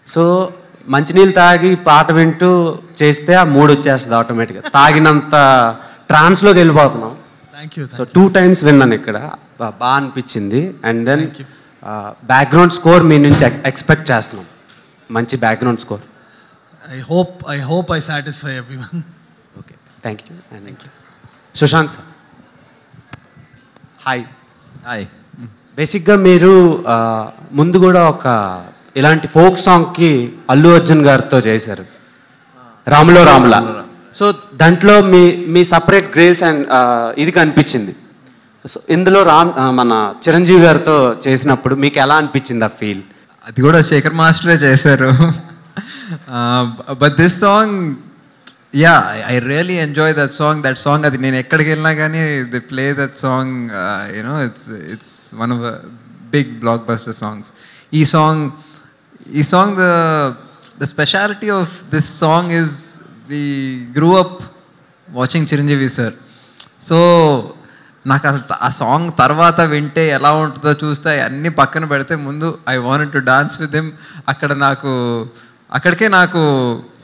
[SPEAKER 7] సో మంచినీళ్ళు తాగి పాట వింటూ చేస్తే ఆ మూడ్ వచ్చేస్తుంది ఆటోమేటిక్గా. తాగినంత ట్రాన్స్లోకి వెళ్ళిపోతున్నాం.
[SPEAKER 2] Thank you.
[SPEAKER 7] సో 2 times విన్నాను ఇక్కడ, బాగా అనిపించింది. అండ్ దెన్ బ్యాక్గ్రౌండ్ స్కోర్ మీ నుంచి ఎక్స్పెక్ట్ చేస్తున్నాం, మంచి background score.
[SPEAKER 2] I hope I satisfy everyone.
[SPEAKER 7] Okay, thank you. And thank you. Sushanth sir, hi.
[SPEAKER 5] Hi.
[SPEAKER 7] బేసిక్గా మీరు ముందు కూడా ఒక ఇలాంటి ఫోక్ సాంగ్కి అల్లు అర్జున్ గారితో చేశారు, రాములో రాములా. సో దాంట్లో మీ సపరేట్ గ్రేస్ అండ్ ఇది కనిపించింది. సో ఇందులో మన చిరంజీవి గారితో చేసినప్పుడు మీకు ఎలా అనిపించింది ఆ ఫీల్?
[SPEAKER 5] అది కూడా శేఖర్ మాస్టరే చేశారు. But this song yeah I really enjoy that song. అది నేను ఎక్కడికి వెళ్ళినా కానీ the play that song. You know it's one of big blockbuster songs. ఈ song the speciality of this song is we grew up watching Chiranjeevi sir. So నాకు ఆ song తర్వాత వింటే ఎలా ఉంటుందో చూస్తే అన్నీ పక్కన పెడితే ముందు I wanted to dance with him. అక్కడికే నాకు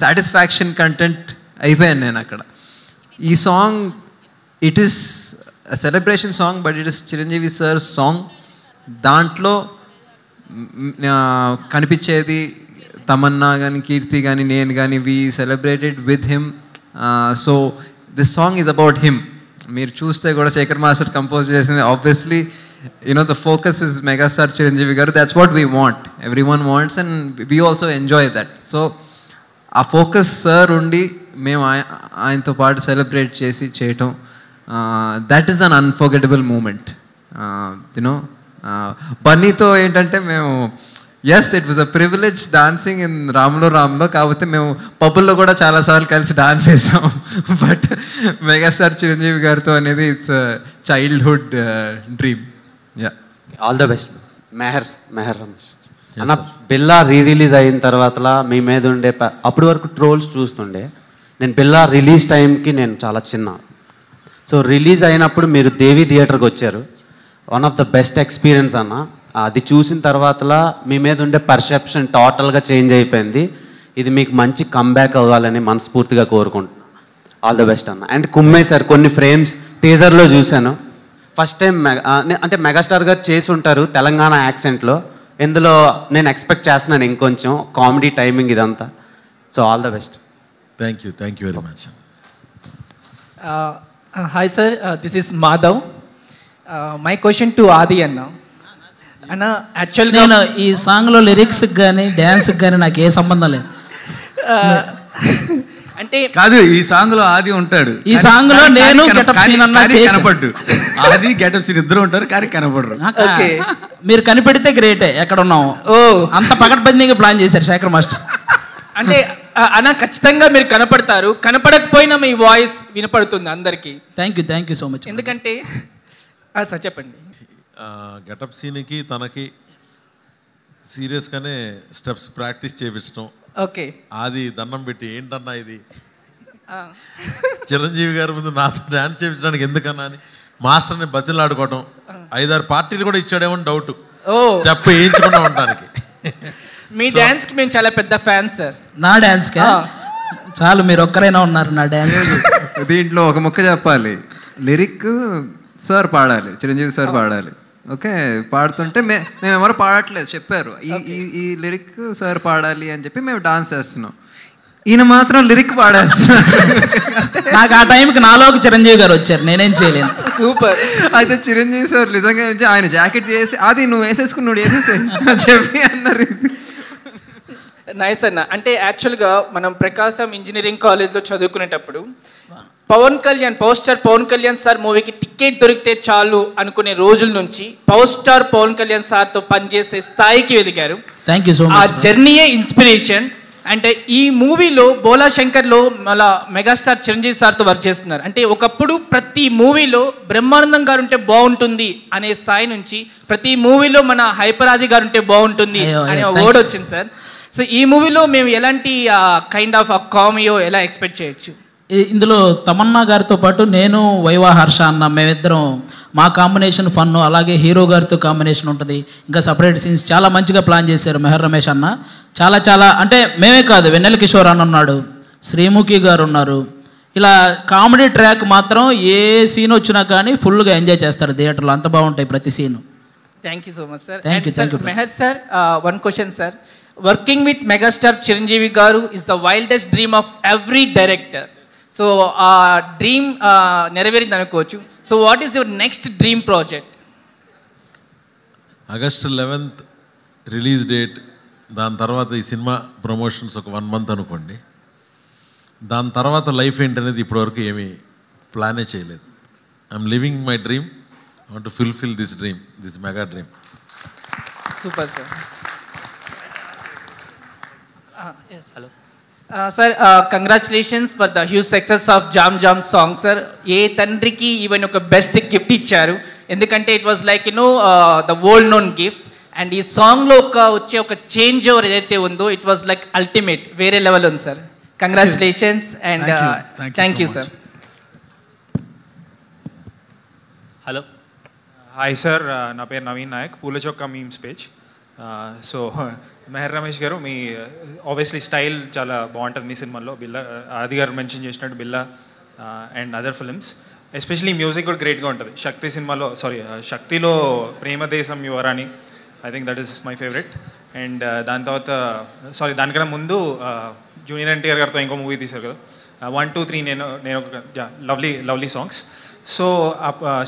[SPEAKER 5] సాటిస్ఫాక్షన్ కంటెంట్ అయిపోయాను నేను అక్కడ. ఈ song it is celebration song, but it is Chiranjeevi sir song. దాంట్లో కనిపించేది తమన్నా కానీ కీర్తి కానీ నేను కానీ we celebrated with him. So this song is about him. మీరు చూస్తే కూడా శేఖర్ మాస్టర్ కంపోజ్ చేసింది. Obviously you know the focus is megastar Chiranjeevi garu. That's what we want, everyone wants, and we also enjoy that. So ఆ focus sir ఉండి మేము ఆయనతో పాటు celebrate చేయటం, that is an unforgettable moment. You know బన్నీతో ఏంటంటే మేము yes it was a privilege dancing in రామ్లో. కాకపోతే మేము పబ్బుల్లో కూడా చాలాసార్లు కలిసి డాన్స్ చేసాం. బట్ మెగాస్టార్ చిరంజీవి గారితో అనేది it's childhood dream. Yeah,
[SPEAKER 7] all the best. Mehar Ramesh అన్న, బిల్లా రిలీజ్ అయిన తర్వాత మీ మీద ఉండే అప్పటి వరకు ట్రోల్స్ చూస్తుండే. నేను బిల్లా రిలీజ్ టైంకి నేను చాలా చిన్న. సో రిలీజ్ అయినప్పుడు మీరు దేవి థియేటర్కి వచ్చారు. One of the best experience అన్న. అది చూసిన తర్వాత మీ మీద ఉండే పర్సెప్షన్ టోటల్గా చేంజ్ అయిపోయింది. ఇది మీకు మంచి కంబ్యాక్ అవ్వాలని మనస్ఫూర్తిగా కోరుకుంటున్నాను. ఆల్ ద బెస్ట్ అన్న. అండ్ కుమ్మేశారు కొన్ని ఫ్రేమ్స్ టీజర్లో చూశాను. ఫస్ట్ టైం అంటే మెగాస్టార్ గారు చేసి ఉంటారు తెలంగాణ యాక్సెంట్లో. ఇందులో నేను ఎక్స్పెక్ట్ చేస్తున్నాను ఇంకొంచెం కామెడీ టైమింగ్ ఇదంతా. So all the best.
[SPEAKER 3] Thank you very much.
[SPEAKER 8] Hi sir, this is Madhav. My question to ఆది అన్న. అన్న యాక్చువల్గా
[SPEAKER 9] నేను ఈ సాంగ్లో లిరిక్స్కి కానీ డ్యాన్స్కి కానీ నాకు ఏ సంబంధం లేదు.
[SPEAKER 8] అంటే
[SPEAKER 6] కాదు, ఈ సాంగ్లో ఆది ఉంటాడు.
[SPEAKER 9] ఈ సాంగ్లో నేను గెటప్ సీన్ అన్నా
[SPEAKER 6] కనపడ్డు. ఆది గెటప్ సీన్ ఇద్దరు ఉంటారు కానీ కనపడరు.
[SPEAKER 9] మీరు కనిపెడితే గ్రేటే. ఎక్కడ ఉన్నాము అంత పకడ్బందీగా ప్లాన్ చేశారు శేఖర్ మాస్టర్.
[SPEAKER 8] అంటే అన్న ఖచ్చితంగా మీరు కనపడతారు. కనపడకపోయినా మీ వాయిస్ వినపడుతుంది అందరికీ.
[SPEAKER 9] Thank you so much.
[SPEAKER 8] ఎందుకంటే సార్ చెప్పండి.
[SPEAKER 3] గెటప్ సీన్కి తనకి సీరియస్గానే స్టెప్స్ ప్రాక్టీస్ చేయించడం.
[SPEAKER 8] ఓకే,
[SPEAKER 3] అది దండం పెట్టి ఏంటన్నా ఇది చిరంజీవి గారి ముందు నాతో డ్యాన్స్ చేయించడానికి ఎందుకన్నా అని మాస్టర్ని బతిలాడుకోవటం. 5-6 పార్టీలు కూడా ఇచ్చాడేమో డౌట్ స్టెప్ వేయించుకున్నా ఉండడానికి.
[SPEAKER 8] మీ డ్యాన్స్కి మేము చాలా పెద్ద ఫ్యాన్స్ సార్.
[SPEAKER 9] నా డ్యాన్స్కి చాలు, మీరు ఒక్కరైనా ఉన్నారు నా డ్యాన్స్.
[SPEAKER 5] దీంట్లో ఒక ముక్క చెప్పాలి. లిరిక్ సార్ పాడాలి, చిరంజీవి సార్ పాడాలి. ఓకే, పాడుతుంటే మేము ఎవరు పాడట్లేదు, చెప్పారు ఈ లిరిక్ సార్ పాడాలి అని చెప్పి మేము డాన్స్ చేస్తున్నాం. ఈయన మాత్రం లిరిక్ పాడేస్తున్నారు.
[SPEAKER 9] నాకు ఆ టైంకి నాలోకి చిరంజీవి గారు వచ్చారు, నేనేం చేయలేను.
[SPEAKER 8] సూపర్.
[SPEAKER 5] అయితే చిరంజీవి సార్ నిజంగా ఆయన జాకెట్ చేసి అది నువ్వు వేసేసుకున్నాడు వేసేసే చెప్పి అన్నారు.
[SPEAKER 8] నైస్ అన్న. అంటే యాక్చువల్గా మనం ప్రకాశం ఇంజనీరింగ్ కాలేజ్లో చదువుకునేటప్పుడు power star Pawan Kalyan sir మూవీకి టికెట్ దొరికితే చాలు అనుకునే రోజుల నుంచి పవర్ స్టార్ పవన్ కళ్యాణ్ సార్తో పనిచేసే స్థాయికి ఎదిగారు.
[SPEAKER 9] Thank you so much.
[SPEAKER 8] ఆ జర్నీయే ఇన్స్పిరేషన్. అంటే ఈ మూవీలో బోలా శంకర్లో మళ్ళా మెగాస్టార్ చిరంజీవి సార్తో వర్క్ చేస్తున్నారు. అంటే ఒకప్పుడు ప్రతి మూవీలో బ్రహ్మానందం గారు ఉంటే బాగుంటుంది అనే స్థాయి నుంచి ప్రతి మూవీలో మన హైపరాది గారు ఉంటే బాగుంటుంది అనే వర్డ్ వచ్చింది సార్. సో ఈ మూవీలో మేము ఎలాంటి కైండ్ ఆఫ్ కామియో ఎలా ఎక్స్పెక్ట్ చేయొచ్చు?
[SPEAKER 9] ఇందులో తమన్నా గారితో పాటు నేను వైవా హర్ష అన్న మేమిద్దరం మా కాంబినేషన్ ఫన్, అలాగే హీరో గారితో కాంబినేషన్ ఉంటుంది. ఇంకా సపరేట్ సీన్స్ చాలా మంచిగా ప్లాన్ చేశారు మెహర్ రమేష్ అన్న. చాలా అంటే మేమే కాదు, వెన్నెల కిషోర్ అన్న ఉన్నాడు, శ్రీముఖి గారు ఉన్నారు. ఇలా కామెడీ ట్రాక్ మాత్రం ఏ సీన్ వచ్చినా కానీ ఫుల్గా ఎంజాయ్ చేస్తారు థియేటర్లో. అంత బాగుంటాయి ప్రతి scene.
[SPEAKER 8] Thank you so much sir.
[SPEAKER 9] Thank you.
[SPEAKER 8] Mehar sir, one question sir. Working with megastar Chiranjeevi garu is the wildest dream of every director. So ఆ డ్రీమ్ నెరవేరింది అనుకోవచ్చు. So what is your next dream project?
[SPEAKER 3] August 11th release date. దాని తర్వాత ఈ cinema promotions ఒక 1 month అనుకోండి. దాని తర్వాత లైఫ్ ఏంటనేది ఇప్పటివరకు ఏమీ ప్లానే చేయలేదు. I'm living my dream I want to fulfill this dream, this mega dream.
[SPEAKER 8] Super, sir. Yes, hello. Sir, congratulations for the huge success of Jam Jam song, sir. ఏ తండ్రికి ఈవెన్ ఒక బెస్ట్ గిఫ్ట్ ఇచ్చారు, ఎందుకంటే it was like the world known gift. And ఈ సాంగ్లో వచ్చే ఒక change over ఏదైతే ఉందో ఇట్ వాజ్ లైక్ అల్టిమేట్, వేరే లెవెల్ ఉంది sir. Congratulations and thank you sir.
[SPEAKER 10] Hello, hi sir, నా పేరు Naveen Nayak, Poola Chokka memes page. So Mehar Ramesh garu, మీ ఆబ్వియస్లీ స్టైల్ చాలా బాగుంటుంది మీ సినిమాలో. బిల్లా, ఆది గారు మెన్షన్ చేసినట్టు Billa and other films, especially music కూడా గ్రేట్గా ఉంటుంది. శక్తి సినిమాలో, శక్తిలో Premadesam Yuvarani, I think that is my favourite. And దాని తర్వాత దానికన్నా ముందు జూనియర్ ఎన్టీఆర్ గారితో ఇంకో మూవీ తీశారు కదా, 1, 2, 3, నేను ఒక లవ్లీ సాంగ్స్. సో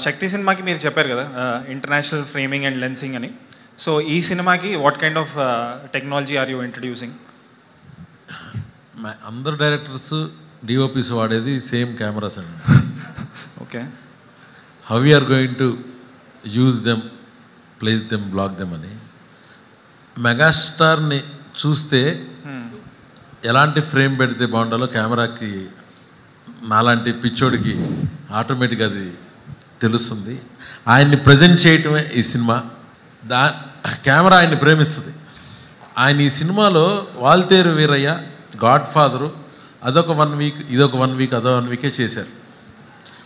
[SPEAKER 10] శక్తి సినిమాకి మీరు చెప్పారు కదా ఇంటర్నేషనల్ ఫ్రేమింగ్ అండ్ లెన్సింగ్ అని. సో ఈ సినిమాకి what kind of technology are you introducing?
[SPEAKER 3] అందరు డైరెక్టర్స్ డిఓపిస్ వాడేది సేమ్ కెమెరాస్ అండి.
[SPEAKER 10] Okay,
[SPEAKER 3] how we're going to use them, place them, block them అని. మెగాస్టార్ని చూస్తే ఎలాంటి ఫ్రేమ్ పెడితే బాగుండాలో కెమెరాకి నాలాంటి పిచ్చోడికి ఆటోమేటిక్గా అది తెలుస్తుంది. ఆయన్ని ప్రజెంట్ చేయటమే ఈ సినిమా. కెమెరా ఆయన్ని ప్రేమిస్తుంది. ఆయన ఈ సినిమాలో వాల్తేరు వీరయ్య, గాడ్ ఫాదరు అదొక 1 వీక్, ఇదొక 1 వీక్, అదో 1 వీకే చేశారు.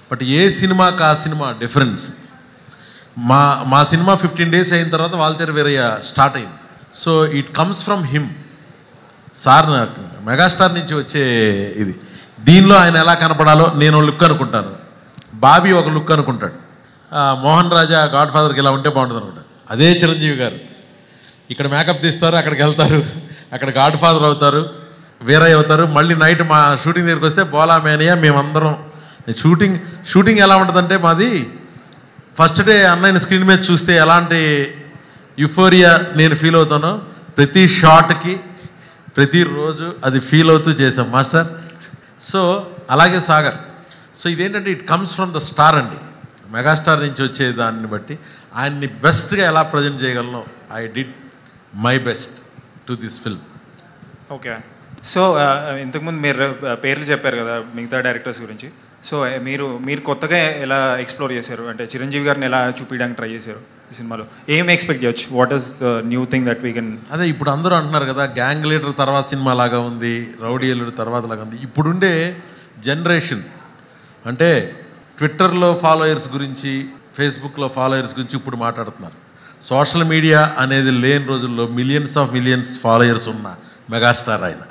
[SPEAKER 3] బట్ ఏ సినిమాకి ఆ సినిమా డిఫరెన్స్. మా సినిమా 15 days అయిన తర్వాత వాల్తేరు వీరయ్య స్టార్ట్ అయింది. So it comes from him. Sir నాకు మెగాస్టార్ నుంచి వచ్చే ఇది. దీనిలో ఆయన ఎలా కనపడాలో నేను లుక్ అనుకుంటాను, బాబీ ఒక లుక్ అనుకుంటాడు, మోహన్ రాజా గాడ్ ఫాదర్కి ఇలా ఉంటే బాగుంటుంది అనుకుంటాడు. అదే చిరంజీవి గారు ఇక్కడ మేకప్ తీస్తారు, అక్కడికి వెళ్తారు, అక్కడ గాడ్ ఫాదర్ అవుతారు, వీరయ్య అవుతారు. మళ్ళీ నైట్ మా షూటింగ్ దగ్గరికి వస్తే బోలా మేనయ్య, మేమందరం షూటింగ్ ఎలా ఉంటుందంటే మాది ఫస్ట్ డే అన్నయ్యని స్క్రీన్ మీద చూస్తే ఎలాంటి యుఫోరియా నేను ఫీల్ అవుతానో ప్రతి షాట్కి ప్రతిరోజు అది ఫీల్ అవుతూ చేసాం మాస్టర్. సో అలాగే సాగర్. సో ఇదేంటంటే it comes from the star అండి. మెగాస్టార్ నుంచి వచ్చే దాన్ని బట్టి ఆయన్ని బెస్ట్గా ఎలా ప్రజెంట్ చేయగలను, I did my best to this film.
[SPEAKER 10] Okay, so ఇంతకుముందు మీరు పేర్లు చెప్పారు కదా మిగతా డైరెక్టర్స్ గురించి. సో మీరు కొత్తగా ఎలా ఎక్స్ప్లోర్ చేశారు, అంటే చిరంజీవి గారిని ఎలా చూపించడానికి ట్రై చేశారు ఈ సినిమాలో? ఏం ఎక్స్పెక్ట్ చేయొచ్చు? What is the new thing that we can?
[SPEAKER 3] అదే ఇప్పుడు అందరూ అంటున్నారు కదా గ్యాంగ్ లీడర్ తర్వాత సినిమా లాగా ఉంది, రౌడీ ఎల్లుడు తర్వాత లాగా ఉంది. ఇప్పుడుండే జనరేషన్ అంటే ట్విట్టర్లో ఫాలోయర్స్ గురించి, ఫేస్బుక్లో ఫాలోయర్స్ గురించి ఇప్పుడు మాట్లాడుతున్నారు. సోషల్ మీడియా అనేది లేని రోజుల్లో మిలియన్స్ ఫాలోయర్స్ ఉన్న మెగాస్టార్ ఆయన.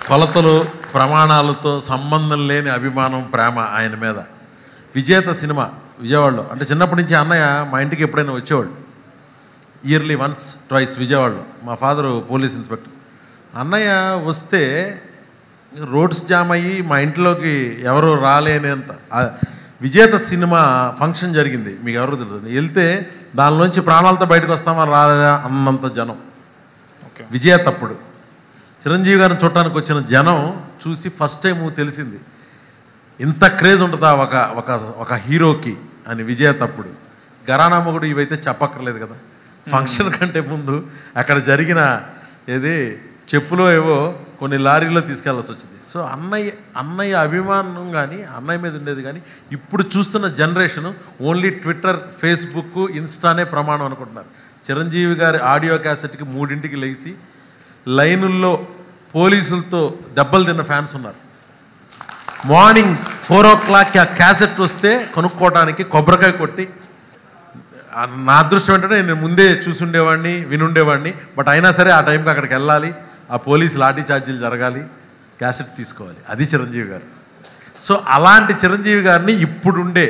[SPEAKER 3] కొలతలు ప్రమాణాలతో సంబంధం లేని అభిమానం, ప్రేమ ఆయన మీద. విజేత సినిమా విజయవాడలో, అంటే చిన్నప్పటి నుంచి అన్నయ్య మా ఇంటికి ఎప్పుడైనా వచ్చేవాడు, ఇయర్లీ 1, 2 విజయవాడలో. మా ఫాదరు పోలీస్ ఇన్స్పెక్టర్. అన్నయ్య వస్తే రోడ్స్ జామ్ అయ్యి మా ఇంట్లోకి ఎవరు రాలేనంత. విజేత సినిమా ఫంక్షన్ జరిగింది, మీకు ఎవరు తెలియదు. వెళ్తే దానిలోంచి ప్రాణాలతో బయటకు వస్తామా రాలేదా అన్నంత జనం. విజేత అప్పుడు చిరంజీవి గారిని చూడటానికి వచ్చిన జనం చూసి ఫస్ట్ టైం తెలిసింది ఇంత క్రేజ్ ఉంటుందా ఒక హీరోకి అని. విజేత అప్పుడు గరానా మొగుడు ఇవైతే చెప్పక్కర్లేదు కదా. ఫంక్షన్ కంటే ముందు అక్కడ జరిగిన చెప్పులో ఏవో కొన్ని లారీలో తీసుకెళ్లాల్సి వచ్చింది. సో అన్నయ్య అభిమానం కానీ అన్నయ్య మీద ఉండేది కానీ ఇప్పుడు చూస్తున్న జనరేషను ఓన్లీ ట్విట్టర్, ఫేస్బుక్, ఇన్స్టానే ప్రమాణం అనుకుంటున్నారు. చిరంజీవి గారి ఆడియో క్యాసెట్కి 3 లేచి లైనుల్లో పోలీసులతో దెబ్బలు తిన్న ఫ్యాన్స్ ఉన్నారు. మార్నింగ్ 4 o'clock ఆ క్యాసెట్ వస్తే కొనుక్కోవడానికి కొబ్బరికాయ కొట్టి, నా అదృష్టం ఏంటంటే నేను ముందే చూసుండేవాడిని, వినుండేవాడిని. బట్ అయినా సరే ఆ టైంకి అక్కడికి వెళ్ళాలి, ఆ పోలీసు లాఠీ ఛార్జీలు జరగాలి, క్యాసెట్ తీసుకోవాలి. అది చిరంజీవి గారు. సో అలాంటి చిరంజీవి గారిని ఇప్పుడుండే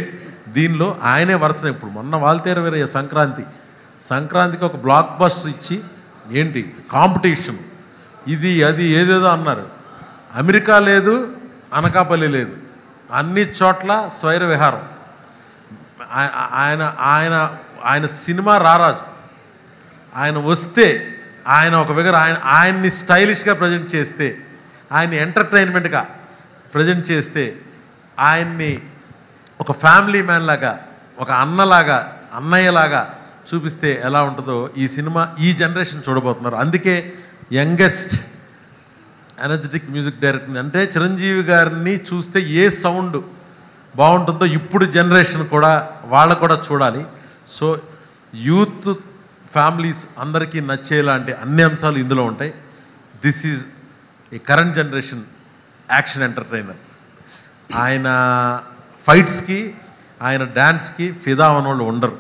[SPEAKER 3] దీనిలో ఆయనే వరుసన. ఇప్పుడు మొన్న వాల్తేరు వీరయ్య సంక్రాంతికి ఒక బ్లాక్ బస్టర్ ఇచ్చి ఏంటి కాంపిటీషన్, ఇది అది ఏదేదో అన్నారు. అమెరికా లేదు, అనకాపల్లి లేదు, అన్ని చోట్ల స్వైర విహారం. ఆయన సినిమా రారాజు. ఆయన వస్తే ఆయన ఒక విగర్ ఆయన్ని స్టైలిష్గా ప్రజెంట్ చేస్తే, ఆయన్ని ఎంటర్టైన్మెంట్గా ప్రజెంట్ చేస్తే, ఆయన్ని ఒక ఫ్యామిలీ మ్యాన్ లాగా, ఒక అన్నలాగా, అన్నయ్యలాగా చూపిస్తే ఎలా ఉంటుందో ఈ సినిమా ఈ జనరేషన్ చూడబోతున్నారు. అందుకే యంగెస్ట్ ఎనర్జెటిక్ మ్యూజిక్ డైరెక్టర్ అంటే చిరంజీవి గారిని చూస్తే ఏ సౌండ్ బాగుంటుందో ఇప్పుడు జనరేషన్ కూడా వాళ్ళకు కూడా చూడాలి. సో యూత్ ఫ్యామిలీస్ అందరికీ నచ్చేలాంటి అన్ని అంశాలు ఇందులో ఉంటాయి. This is a current generation action entertainer. ఆయన ఫైట్స్కి, ఆయన డ్యాన్స్కి ఫిదా అన్న వాళ్ళు ఉండరు.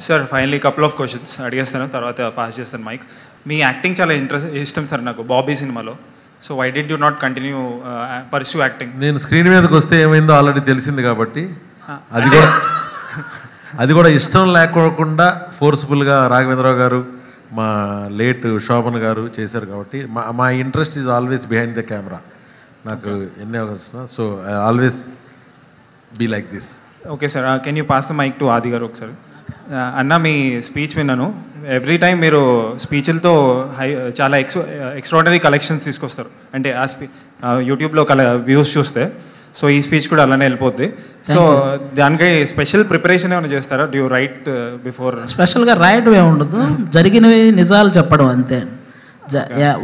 [SPEAKER 10] Sir finally couple of questions అడిగేస్తాను, తర్వాత పాస్ చేస్తాను మైక్. మీ యాక్టింగ్ చాలా ఇష్టం సార్ నాకు బాబీ సినిమాలో. So why did you not continue pursue acting?
[SPEAKER 3] నేను స్క్రీన్ మీదకి వస్తే ఏమైందో ఆల్రెడీ తెలిసింది కాబట్టి అది కూడా ఇష్టం లేకోకుండా ఫోర్స్ఫుల్గా రాఘవేంద్రరావు గారు, మా లేట్ శోభన్ గారు చేశారు కాబట్టి మా interest is always behind the camera. నాకు ఎన్ని అవకాశం, so I always be like this.
[SPEAKER 10] Okay sir, can you pass the mic to Aadi garu ఒకసారి? అన్న మీ స్పీచ్ విన్నాను. ఎవ్రీ టైం మీరు స్పీచ్లతో చాలా ఎక్స్ట్రాడనరీ కలెక్షన్స్ తీసుకొస్తారు. అంటే ఆ యూట్యూబ్లో వ్యూస్ చూస్తే సో ఈ స్పీచ్ కూడా అలానే వెళ్ళిపోద్ది. సో దానికి స్పెషల్ ప్రిపరేషన్ ఏమైనా చేస్తారా? Do you right before?
[SPEAKER 9] స్పెషల్గా రాయడం ఏముండదు, జరిగినవి నిజాలు చెప్పడం అంతే.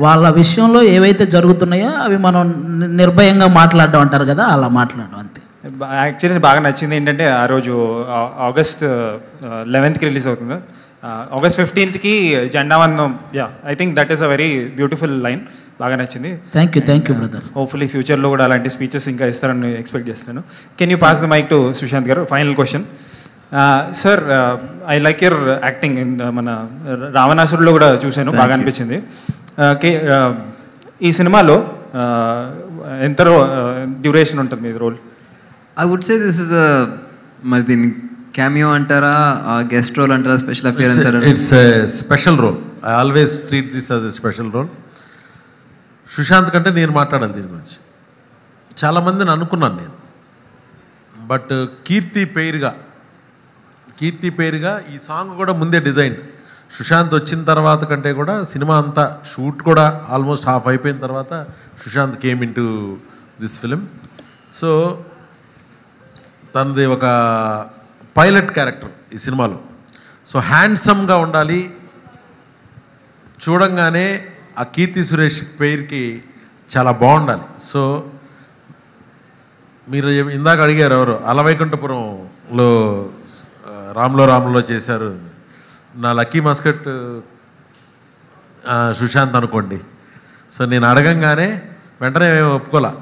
[SPEAKER 9] వాళ్ళ విషయంలో ఏవైతే జరుగుతున్నాయో అవి మనం నిర్భయంగా మాట్లాడడం అంటారు కదా, అలా మాట్లాడడం అంతే.
[SPEAKER 10] యాక్చువల్లీ బాగా నచ్చింది ఏంటంటే ఆ రోజు ఆగస్ట్ 11th రిలీజ్ అవుతుంది, ఆగస్ట్ 15th జెండా వందనం. Yeah, I think that is a very beautiful line. బాగా నచ్చింది.
[SPEAKER 9] Thank you brother.
[SPEAKER 10] హోప్ఫుల్లీ ఫ్యూచర్లో కూడా అలాంటి స్పీచెస్ ఇంకా ఇస్తారని ఎక్స్పెక్ట్ చేస్తున్నాను. Can you pass the mic to Sushant garu? Final question sir, I like your acting. మన రావణాసురులో కూడా చూశాను, బాగా అనిపించింది. ఈ సినిమాలో ఎంత డ్యూరేషన్ ఉంటుంది మీ role?
[SPEAKER 5] I would say this is a మరి దీన్ని cameo అంటారా, గెస్ట్ రోల్ అంటారా, స్పెషల్ అపియరెన్స్ అంటారా?
[SPEAKER 3] It's a special role. I always treat this as a special role. Sushanth కంటే నేను మాట్లాడాలి దీని గురించి. చాలామందిని అనుకున్నాను నేను, బట్ కీర్తి పేరుగా ఈ సాంగ్ కూడా ముందే డిజైన్. సుశాంత్ వచ్చిన తర్వాత కంటే కూడా సినిమా అంతా షూట్ కూడా ఆల్మోస్ట్ హాఫ్ అయిపోయిన తర్వాత Sushanth came in to this film. So తనది ఒక పైలట్ క్యారెక్టర్ ఈ సినిమాలో. సో హ్యాండ్సమ్గా ఉండాలి, చూడంగానే ఆ కీర్తి సురేష్ పేరుకి చాలా బాగుండాలి. సో మీరు ఇందాక అడిగారు ఎవరు అలవైకుంఠపురంలో రాములో చేశారు. నా లక్కీ మస్కట్ సుశాంత్ అనుకోండి. సో నేను అడగంగానే వెంటనే ఒప్పుకోలే.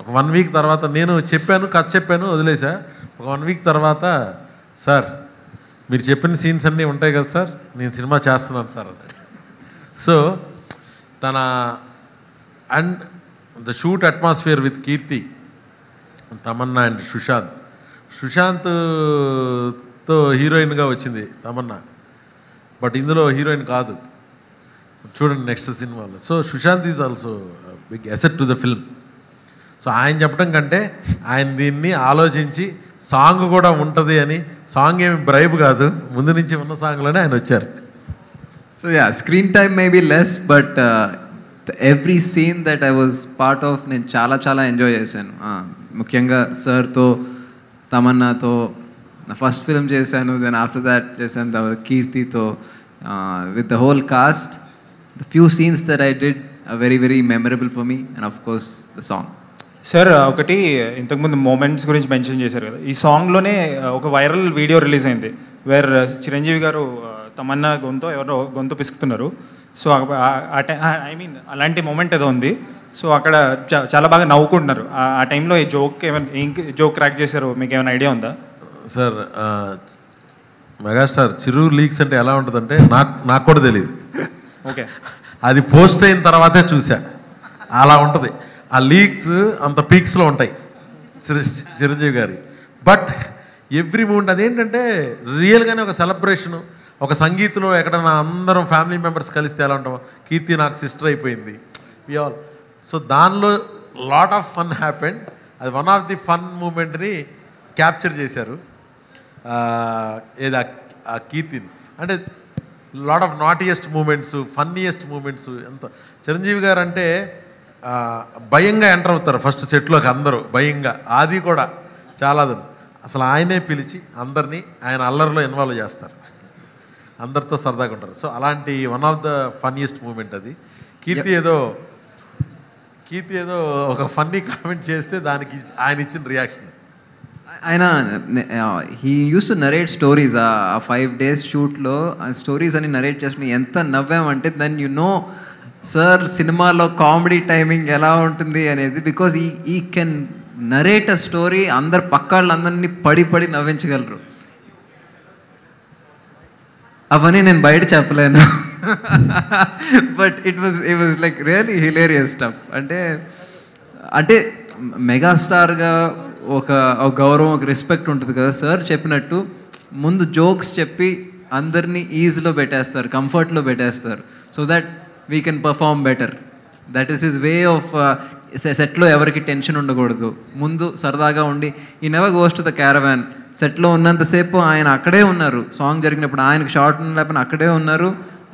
[SPEAKER 3] ఒక 1 వీక్ తర్వాత నేను కథ చెప్పాను, వదిలేసా. ఒక 1 వీక్ తర్వాత, సార్ మీరు చెప్పిన సీన్స్ అన్నీ ఉంటాయి కదా సార్, నేను సినిమా చేస్తున్నాను సార్ అన్నాడు. సో తన and the shoot atmosphere with Keerthy, Tamannaah and సుశాంత్తో హీరోయిన్గా వచ్చింది తమన్నా, బట్ ఇందులో హీరోయిన్ కాదు. చూడండి నెక్స్ట్ సినిమాలో. So Sushanth is also big asset to the film. So ఆయన చెప్పడం కంటే ఆయన దీన్ని ఆలోచించి సాంగ్ కూడా ఉంటుంది అని, సాంగ్ ఏమి బ్రైబ్ కాదు, ముందు నుంచి ఉన్న సాంగ్లోనే ఆయన వచ్చారు.
[SPEAKER 5] So yeah, screen time may be less, but every scene that I was part of నేను చాలా ఎంజాయ్ చేశాను. ముఖ్యంగా సార్తో, తమన్నాతో ఫస్ట్ ఫిల్మ్ చేశాను, దెన్ ఆఫ్టర్ దాట్ చేశాను కీర్తితో, with the whole cast. The few scenes that I did are very memorable for me, and of course the song.
[SPEAKER 10] Sir ఒకటి ఇంతకుముందు మూమెంట్స్ గురించి మెన్షన్ చేశారు కదా, ఈ సాంగ్లోనే ఒక వైరల్ వీడియో రిలీజ్ అయింది వేర్ చిరంజీవి గారు తమన్నా ఎవరో గొంతు పిసుకుతున్నారు. సో ఐ మీన్ అలాంటి మూమెంట్ ఏదో ఉంది. సో అక్కడ చాలా బాగా నవ్వుకుంటున్నారు. ఆ టైంలో ఈ ఏం జోక్ క్రాక్ చేశారు, మీకు ఏమైనా ఐడియా ఉందా?
[SPEAKER 3] సార్ మెగాస్టార్ చిరు లీక్స్ అంటే ఎలా ఉంటుందంటే నాకు కూడా తెలియదు.
[SPEAKER 10] ఓకే,
[SPEAKER 3] అది పోస్ట్ అయిన తర్వాతే చూసా. అలా ఉంటుంది. ఆ లీక్స్ అంత పీక్స్లో ఉంటాయి చిరంజీవి గారి. బట్ ఎవ్రీ మూమెంట్ అదేంటంటే రియల్గానే ఒక సెలబ్రేషను, ఒక సంగీతంలో ఎక్కడన్నా అందరం ఫ్యామిలీ మెంబర్స్ కలిస్తే ఎలా ఉంటాం. కీర్తి నాకు సిస్టర్ అయిపోయింది, వి ఆల్. సో దానిలో లాట్ ఆఫ్ ఫన్ హ్యాపెండ్. అది వన్ ఆఫ్ ది ఫన్ మూమెంట్ని క్యాప్చర్ చేశారు. ఏది ఆ కీర్తిని అంటే lot of naughtiest moments, funniest moments. ఎంత చిరంజీవి గారు అంటే భయంగా ఎంటర్ అవుతారు ఫస్ట్ సెట్లోకి, అందరూ భయంగా. అది కూడా చాలా అసలు ఆయనే పిలిచి అందరినీ ఆయన అల్లరిలో ఇన్వాల్వ్ చేస్తారు, అందరితో సరదాగా ఉంటారు. సో అలాంటి one of the funniest moment అది. కీర్తి ఏదో ఒక ఫన్నీ కామెంట్ చేస్తే దానికి ఆయన ఇచ్చిన రియాక్షన్.
[SPEAKER 5] ఆయన he use to narrate stories. ఆ 5 days షూట్లో ఆ స్టోరీస్ అని నరేట్ చేసిన ఎంత నవ్వామంటే దెన్ యు నో సార్ సినిమాలో కామెడీ టైమింగ్ ఎలా ఉంటుంది అనేది. బికాజ్ ఈ కెన్ నరేట్ అ స్టోరీ, అందరు పక్కాళ్ళందరినీ పడి నవ్వించగలరు. అవన్నీ నేను బయట చెప్పలేను. But it was like really hilarious stuff. అంటే మెగాస్టార్గా ఒక గౌరవం, ఒక రెస్పెక్ట్ ఉంటుంది కదా. సార్ చెప్పినట్టు ముందు జోక్స్ చెప్పి అందరినీ ఈజీలో పెట్టేస్తారు, కంఫర్ట్లో పెట్టేస్తారు, so that we can perform better. That is his way of. సెట్లో ఎవరికి టెన్షన్ ఉండకూడదు, ముందు సరదాగా ఉండి ఈ never goes to the caravan. సెట్లో ఉన్నంతసేపు ఆయన అక్కడే ఉన్నారు, సాంగ్ జరిగినప్పుడు ఆయనకు షార్ట్ లేకపోయినా అక్కడే ఉన్నారు,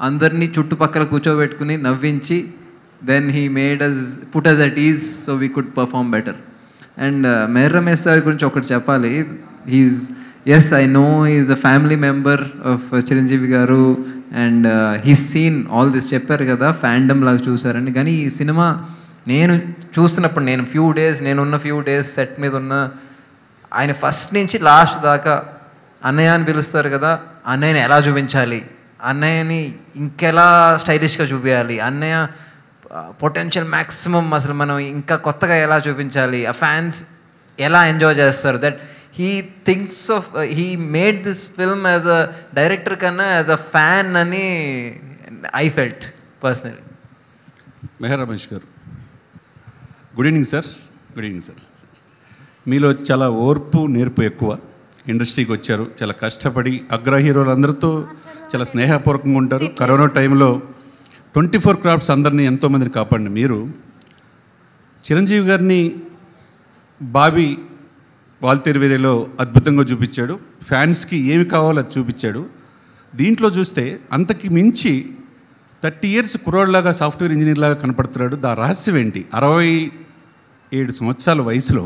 [SPEAKER 5] అందరినీ చుట్టుపక్కల కూర్చోబెట్టుకుని నవ్వించి then he made us put us at ease so we could perform better. And Mehar Ramesh sir గురించి ఒకటి చెప్పాలి. As I know is a family member of Chiranjeevi garu and his seen all this. చెప్పారు కదా ఫ్యాండమ్ లాగా చూసారని. కానీ ఈ సినిమా నేను చూస్తున్నప్పుడు నేనున్న ఫ్యూ డేస్ సెట్ మీద ఉన్న ఆయన ఫస్ట్ నుంచి లాస్ట్ దాకా అన్నయ్య అని పిలుస్తారు కదా, అన్నయ్యని ఎలా చూపించాలి, అన్నయ్యని ఇంకెలా స్టైలిష్గా చూపించాలి, అన్నయ్య పొటెన్షియల్ మ్యాక్సిమం అసలు మనం ఇంకా కొత్తగా ఎలా చూపించాలి, ఆ ఫ్యాన్స్ ఎలా ఎంజాయ్ చేస్తారు. That he thinks of he made this film as a director కన్నా యాజ్ అ ఫ్యాన్ అని I felt personally.
[SPEAKER 11] Mehar Ramesh garu, good evening sir. Good evening sir. మీలో చాలా ఓర్పు నేర్పు ఎక్కువ. ఇండస్ట్రీకి వచ్చారు, చాలా కష్టపడి అగ్ర హీరోలందరితో చాలా స్నేహపూర్వకంగా ఉంటారు. కరోనా టైంలో 24 క్రాఫ్ట్స్ అందరినీ ఎంతోమందిని కాపాడిన మీరు చిరంజీవి గారిని బాబీ వాల్తేరువేరేలో అద్భుతంగా చూపించాడు, ఫ్యాన్స్కి ఏమి కావాలో అది చూపించాడు. దీంట్లో చూస్తే అంతకి మించి 30 years కుర్రోడ్లాగా సాఫ్ట్వేర్ ఇంజనీర్ లాగా కనపడుతున్నాడు. దా రహస్యం ఏంటి? 67 సంవత్సరాల వయసులో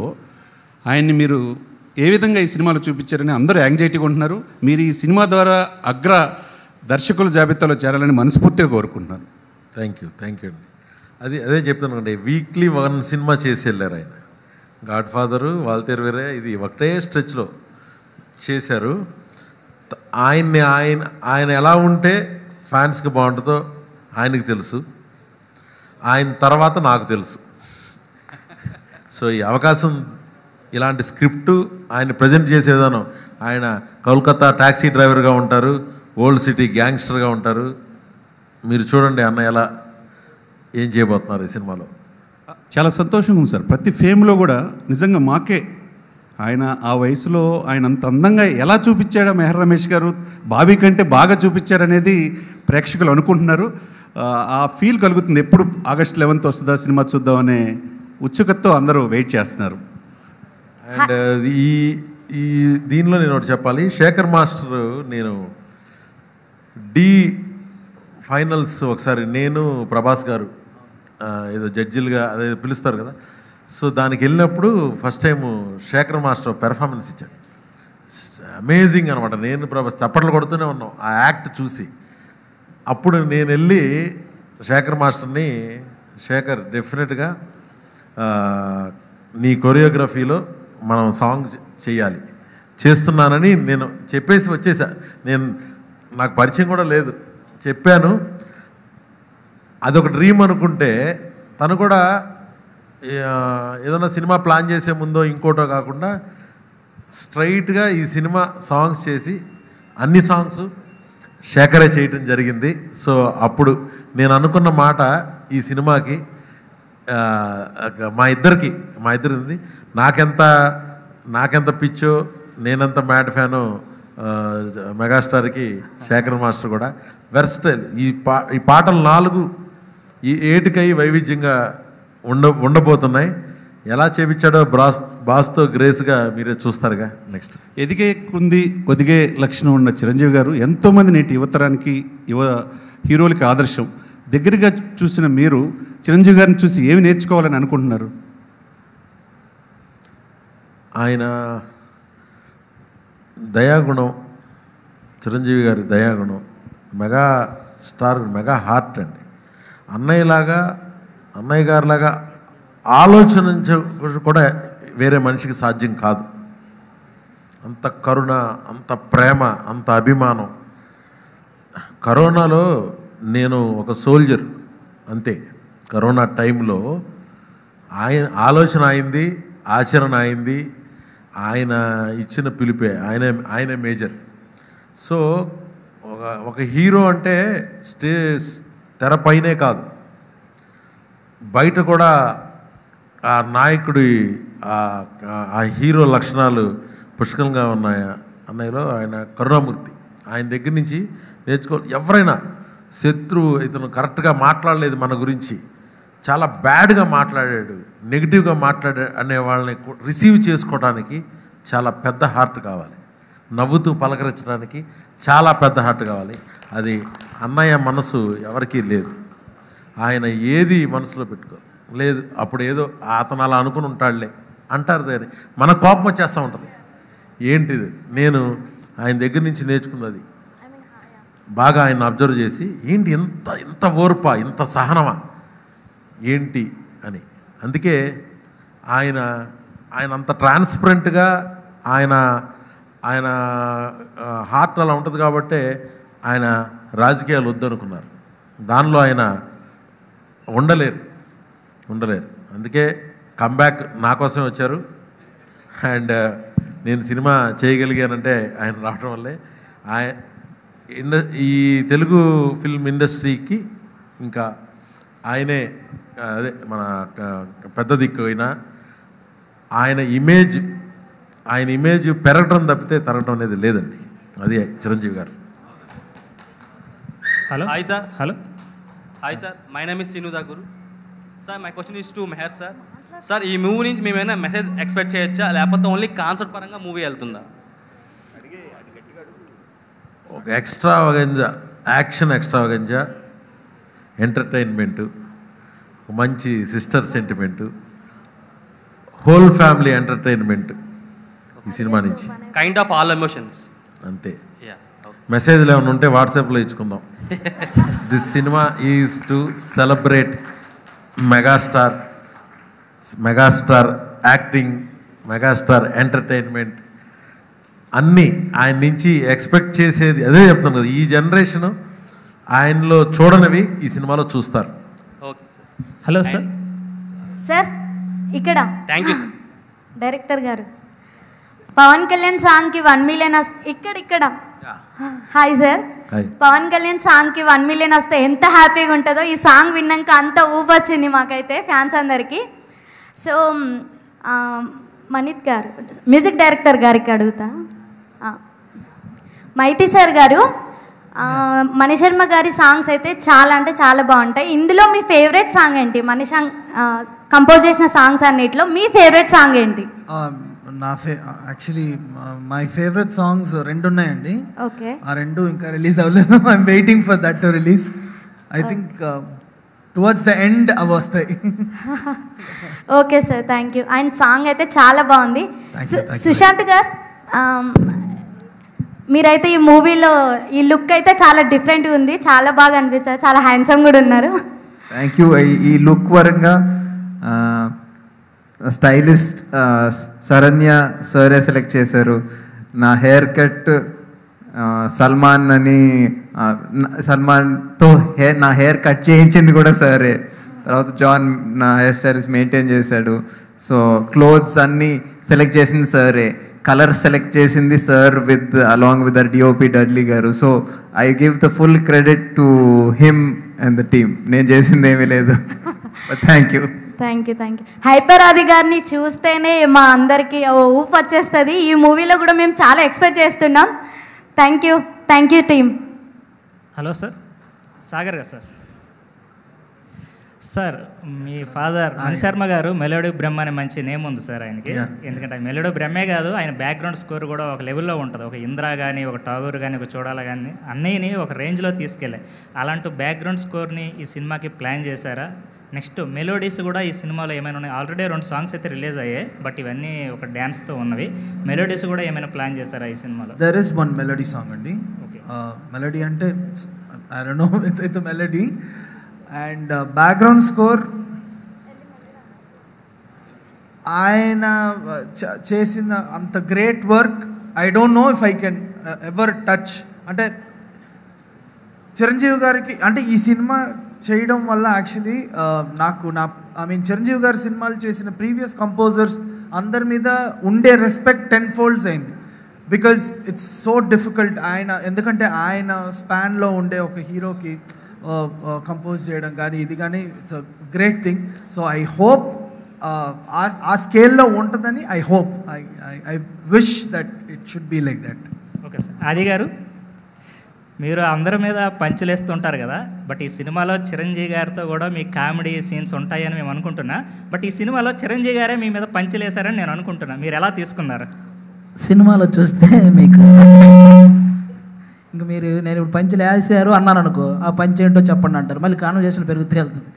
[SPEAKER 11] ఆయన్ని మీరు ఏ విధంగా ఈ సినిమాలో చూపించారని అందరూ యాంగ్జైటీగా ఉంటున్నారు. మీరు ఈ సినిమా ద్వారా అగ్ర దర్శకుల జాబితాలో చేరాలని మనస్ఫూర్తిగా కోరుకుంటున్నాను.
[SPEAKER 3] థ్యాంక్ యూ అండి. అదే చెప్తాను అండి, వీక్లీ 1 సినిమా చేసి వెళ్ళారు ఆయన. గాడ్ ఫాదరు, వాల్తేరువేరే ఇది ఒకటే స్ట్రెచ్లో చేశారు. ఆయన ఎలా ఉంటే ఫ్యాన్స్కి బాగుంటుందో ఆయనకు తెలుసు, ఆయన తర్వాత నాకు తెలుసు. సో ఈ అవకాశం, ఇలాంటి స్క్రిప్టు ఆయన ప్రజెంట్ చేసే విధానం, ఆయన కోల్కతా ట్యాక్సీ డ్రైవర్గా ఉంటారు, ఓల్డ్ సిటీ గ్యాంగ్స్టర్గా ఉంటారు. మీరు చూడండి అన్న ఎలా ఏం చేయబోతున్నారు ఈ సినిమాలో.
[SPEAKER 11] చాలా సంతోషంగా ఉంది సార్. ప్రతి ఫేమ్లో కూడా నిజంగా మాకే ఆయన ఆ వయసులో ఆయన అంత అందంగా ఎలా చూపించాడో మెహర్ రమేష్ గారు, బాబీ కంటే బాగా చూపించారనేది ప్రేక్షకులు అనుకుంటున్నారు. ఆ ఫీల్ కలుగుతుంది. ఎప్పుడు August 11th వస్తుందా సినిమా చూద్దాం అనే ఉత్సుకతతో అందరూ వెయిట్ చేస్తున్నారు.
[SPEAKER 3] అండ్ ఈ దీనిలో నేను ఒకటి చెప్పాలి. శేఖర్ మాస్టర్, నేను ఫైనల్స్ ఒకసారి నేను ప్రభాస్ గారు ఏదో జడ్జిలుగా అదే పిలుస్తారు కదా, సో దానికి వెళ్ళినప్పుడు first time Shekhar master performance ఇచ్చాడు. అమేజింగ్ అనమాట. నేను ప్రభాస్ చప్పట్లు కొడుతూనే ఉన్నాం ఆ యాక్ట్ చూసి. అప్పుడు నేను వెళ్ళి శేఖర్ మాస్టర్ని, శేఖర్ డెఫినెట్గా నీ కొరియోగ్రఫీలో మనం సాంగ్ చేయాలి, చేస్తున్నానని నేను చెప్పేసి వచ్చేసా. నాకు పరిచయం కూడా లేదు, చెప్పాను. అదొక డ్రీమ్ అనుకుంటే తను కూడా ఏదైనా సినిమా ప్లాన్ చేసే ముందో ఇంకోటో కాకుండా స్ట్రైట్గా ఈ సినిమా సాంగ్స్ చేసి అన్ని సాంగ్స్ శేఖరే చేయటం జరిగింది. సో అప్పుడు నేను అనుకున్న మాట ఈ సినిమాకి మా ఇద్దరిది నాకెంత పిచ్చో, నేనంత మ్యాడ్ ఫ్యాను మెగాస్టార్కి శేఖర్ మాస్టర్ కూడా వెర్స్టైల్. ఈ పాటలు 4 ఈ 8కై వైవిధ్యంగా ఉండబోతున్నాయి. ఎలా చేపించాడో బాస్తో గ్రేస్గా మీరే చూస్తారుగా. నెక్స్ట్
[SPEAKER 11] ఎదిగే కుంది ఒదిగే లక్షణం ఉన్న చిరంజీవి గారు ఎంతోమంది నేటి యువతరానికి హీరోలకి ఆదర్శం. దగ్గరగా చూసిన మీరు చిరంజీవి గారిని చూసి ఏమి నేర్చుకోవాలని అనుకుంటున్నారు?
[SPEAKER 3] ఆయన దయాగుణం, చిరంజీవి గారి దయాగుణం, మెగా స్టార్, మెగా హార్ట్ అండి. అన్నయ్య గారిలాగా ఆలోచన కూడా వేరే మనిషికి సాధ్యం కాదు. అంత కరుణ, అంత ప్రేమ, అంత అభిమానం. కరోనాలో నేను ఒక సోల్జర్ అంతే. కరోనా టైంలో ఆలోచన అయింది, ఆచరణ అయింది. ఆయన ఇచ్చిన పిలిపే, ఆయనే మేజర్. సో ఒక హీరో అంటే తెరపైనే కాదు, బయట కూడా ఆ నాయకుడి ఆ హీరో లక్షణాలు పుష్కలంగా ఉన్నాయి అన్నయ్యలో. ఆయన కరుణామూర్తి. ఆయన దగ్గర నుంచి ఎవరైనా శత్రువు ఇతను కరెక్ట్గా మాట్లాడలేదు మన గురించి, చాలా బ్యాడ్గా మాట్లాడాడు, నెగిటివ్గా మాట్లాడాడు అనే వాళ్ళని రిసీవ్ చేసుకోవడానికి చాలా పెద్ద హార్ట్ కావాలి. నవ్వుతూ పలకరించడానికి చాలా పెద్ద హార్ట్ కావాలి. అది అన్నయ్య మనసు ఎవరికీ లేదు. ఆయన ఏది మనసులో పెట్టుకో లేదు. అప్పుడు ఏదో అతను అలా అనుకుని ఉంటాడులే అంటారు. దాన్ని మన కోపం వచ్చేస్తూ ఉంటుంది. ఏంటిది? నేను ఆయన దగ్గర నుంచి నేర్చుకున్నది. బాగా ఆయన అబ్జర్వ్ చేసి, ఏంటి ఇంత ఓర్పా, ఇంత సహనమా ఏంటి అని. అందుకే ఆయన అంత ట్రాన్స్పరెంట్గా ఆయన హార్ట్ అలా ఉంటుంది కాబట్టే ఆయన రాజకీయాలు వద్దనుకున్నారు. దానిలో ఆయన ఉండలేరు. అందుకే కంబ్యాక్ నా కోసమే వచ్చారు. అండ్ నేను సినిమా చేయగలిగానంటే ఆయన రావడం వల్లే. ఈ తెలుగు ఫిల్మ్ ఇండస్ట్రీకి ఇంకా ఆయనే అదే మన పెద్ద దిక్కు. అయినా ఆయన ఇమేజ్ పెరగడం తప్పితే తరగడం అనేది లేదండి. అది Chiranjeevi garu.
[SPEAKER 12] Hello hi sir. Hi sir, my name is Seenu Daguru. Sir my question is to Mehar sir. Sir, ఈ మూవీ నుంచి మేమైనా మెసేజ్ ఎక్స్పెక్ట్ చేయొచ్చా, లేకపోతే ఓన్లీ కాన్సెప్ట్ పరంగా మూవీ వెళ్తుందా?
[SPEAKER 3] ఒక ఎక్స్ట్రావగెంజా, యాక్షన్ ఎక్స్ట్రావగెంజా, ఎంటర్టైన్మెంటు, మంచి sister sentiment, whole family entertainment ఈ సినిమా నుంచి.
[SPEAKER 12] కైండ్ ఆఫ్ ఆల్ ఎమోషన్స్
[SPEAKER 3] అంతే. మెసేజ్లు ఏమైనా ఉంటే వాట్సాప్లో ఇచ్చుకుందాం. దిస్ సినిమా is to celebrate megastar acting, megastar entertainment అన్నీ ఆయన నుంచి ఎక్స్పెక్ట్ చేసేది అదే చెప్తున్నారు. ఈ జనరేషను ఆయనలో చూడనివి ఈ సినిమాలో చూస్తారు.
[SPEAKER 12] Okay sir.
[SPEAKER 13] Hello sir.
[SPEAKER 14] Sir ఇక్కడ
[SPEAKER 12] థ్యాంక్ యూ సార్.
[SPEAKER 14] డైరెక్టర్ గారు, పవన్ కళ్యాణ్ సాంగ్కి 1 మిలియన్ ఇక్కడ హాయ్ సార్. పవన్ కళ్యాణ్ సాంగ్కి 1 మిలియన్ వస్తే ఎంత హ్యాపీగా ఉంటుందో ఈ సాంగ్ విన్నాక అంత ఊపు వచ్చింది మాకైతే, ఫ్యాన్స్ అందరికీ. సో మనీత్ గారు, మ్యూజిక్ డైరెక్టర్ గారికి అడుగుతా. మైతి సార్ గారు, మణిశర్మ గారి సాంగ్స్ అయితే చాలా అంటే చాలా బాగుంటాయి. ఇందులో మీ ఫేవరెట్ సాంగ్ ఏంటి? కంపోజ్ చేసిన సాంగ్స్ అన్నిటిలో మీ ఫేవరెట్ సాంగ్ ఏంటి?
[SPEAKER 2] యాక్చువల్లీ మై ఫేవరెట్ సాంగ్స్ 2 ఉన్నాయండి.
[SPEAKER 14] ఓకే.
[SPEAKER 2] ఆ 2 ఇంకా రిలీజ్ అవ్వలేదు. I'm waiting for that to release. I think towards the end అవి వస్తాయి.
[SPEAKER 14] Okay sir, thank you. And song అయితే చాలా బాగుంది. సుశాంత్ గారు, మీరైతే ఈ మూవీలో ఈ లుక్ అయితే చాలా డిఫరెంట్గా ఉంది, చాలా బాగా అనిపించారు, చాలా హ్యాండ్సమ్ కూడా ఉన్నారు.
[SPEAKER 5] Thank you. ఈ లుక్ పరంగా స్టైలిస్ట్ శరణ్య సరే సెలెక్ట్ చేశారు. నా హెయిర్ కట్ సల్మాన్తో నా హెయిర్ కట్ చేయించింది కూడా సరే. తర్వాత జాన్ నా హెయిర్ స్టైల్స్ మెయింటైన్ చేశాడు. సో క్లోత్స్ అన్నీ సెలెక్ట్ చేసింది సరే, కలర్ సెలెక్ట్ చేసింది sir along with DOP Dudley garu. So I give the full credit to him and the team. నేను చేసింది ఏమీ లేదు. Thank you.
[SPEAKER 14] Thank you. Hyper Aadi గారిని చూస్తేనే మా అందరికీ ఊపు వచ్చేస్తుంది. ఈ మూవీలో కూడా మేము చాలా ఎక్స్పెక్ట్ చేస్తున్నాం. Thank you team.
[SPEAKER 13] Hello sir, Sagar గారు సార్. సార్, మీ ఫాదర్ మణిశర్మ గారు మెలోడీ బ్రహ్మ అనే మంచి నేమ్ ఉంది సార్ ఆయనకి. ఎందుకంటే మెలోడీ బ్రహ్మే కాదు, ఆయన బ్యాక్గ్రౌండ్ స్కోర్ కూడా ఒక లెవెల్లో ఉంటుంది. ఒక ఇంద్రా కానీ, ఒక టాగూర్ కానీ, ఒక చూడాల కానీ అన్నయ్యని ఒక రేంజ్లో తీసుకెళ్ళాయి. అలాంటి బ్యాక్గ్రౌండ్ స్కోర్ని ఈ సినిమాకి ప్లాన్ చేశారా? నెక్స్ట్ మెలోడీస్ కూడా ఈ సినిమాలో ఏమైనా ఉన్నాయి? ఆల్రెడీ 2 సాంగ్స్ అయితే రిలీజ్ అయ్యాయి, బట్ ఇవన్నీ ఒక డ్యాన్స్తో ఉన్నవి. మెలోడీస్ కూడా ఏమైనా ప్లాన్ చేశారా ఈ సినిమాలో?
[SPEAKER 2] There is one melody song అండి. మెలోడీ అంటే I don't know, it's a melody. And background score ఆయన చేసిన అంత great work I don't know if I can ever touch. అంటే చిరంజీవి గారికి అంటే ఈ సినిమా చేయడం వల్ల యాక్చువల్లీ నాకు చిరంజీవి గారి సినిమాలు చేసిన ప్రీవియస్ కంపోజర్స్ అందరి మీద ఉండే రెస్పెక్ట్ 10 folds అయింది. Because it's so difficult. ఎందుకంటే ఆయన స్పాన్లో ఉండే ఒక హీరోకి కంపోజ్ చేయడం కానీ ఇది కానీ it's a great thing. So I hope ఆ స్కేల్లో ఉంటుందని I hope, I wish that it should be like that.
[SPEAKER 13] Okay sir. Aadi garu, మీరు అందరి మీద పంచులేస్తుంటారు కదా, బట్ ఈ సినిమాలో చిరంజీవి గారితో కూడా మీ కామెడీ సీన్స్ ఉంటాయని మేము అనుకుంటున్నా. బట్ ఈ సినిమాలో చిరంజీవి గారే మీ మీద పంచులేశారని నేను అనుకుంటున్నా. మీరు ఎలా తీసుకున్నారు?
[SPEAKER 9] సినిమాలో చూస్తే మీకు ఇంక నేను ఇప్పుడు పంచులు వేసారు అన్నాను అనుకో, ఆ పంచ్ ఏంటో చెప్పండి అంటారు, మళ్ళీ కాన్వర్జేషన్ పెరుగుతూ వెళ్తుంది.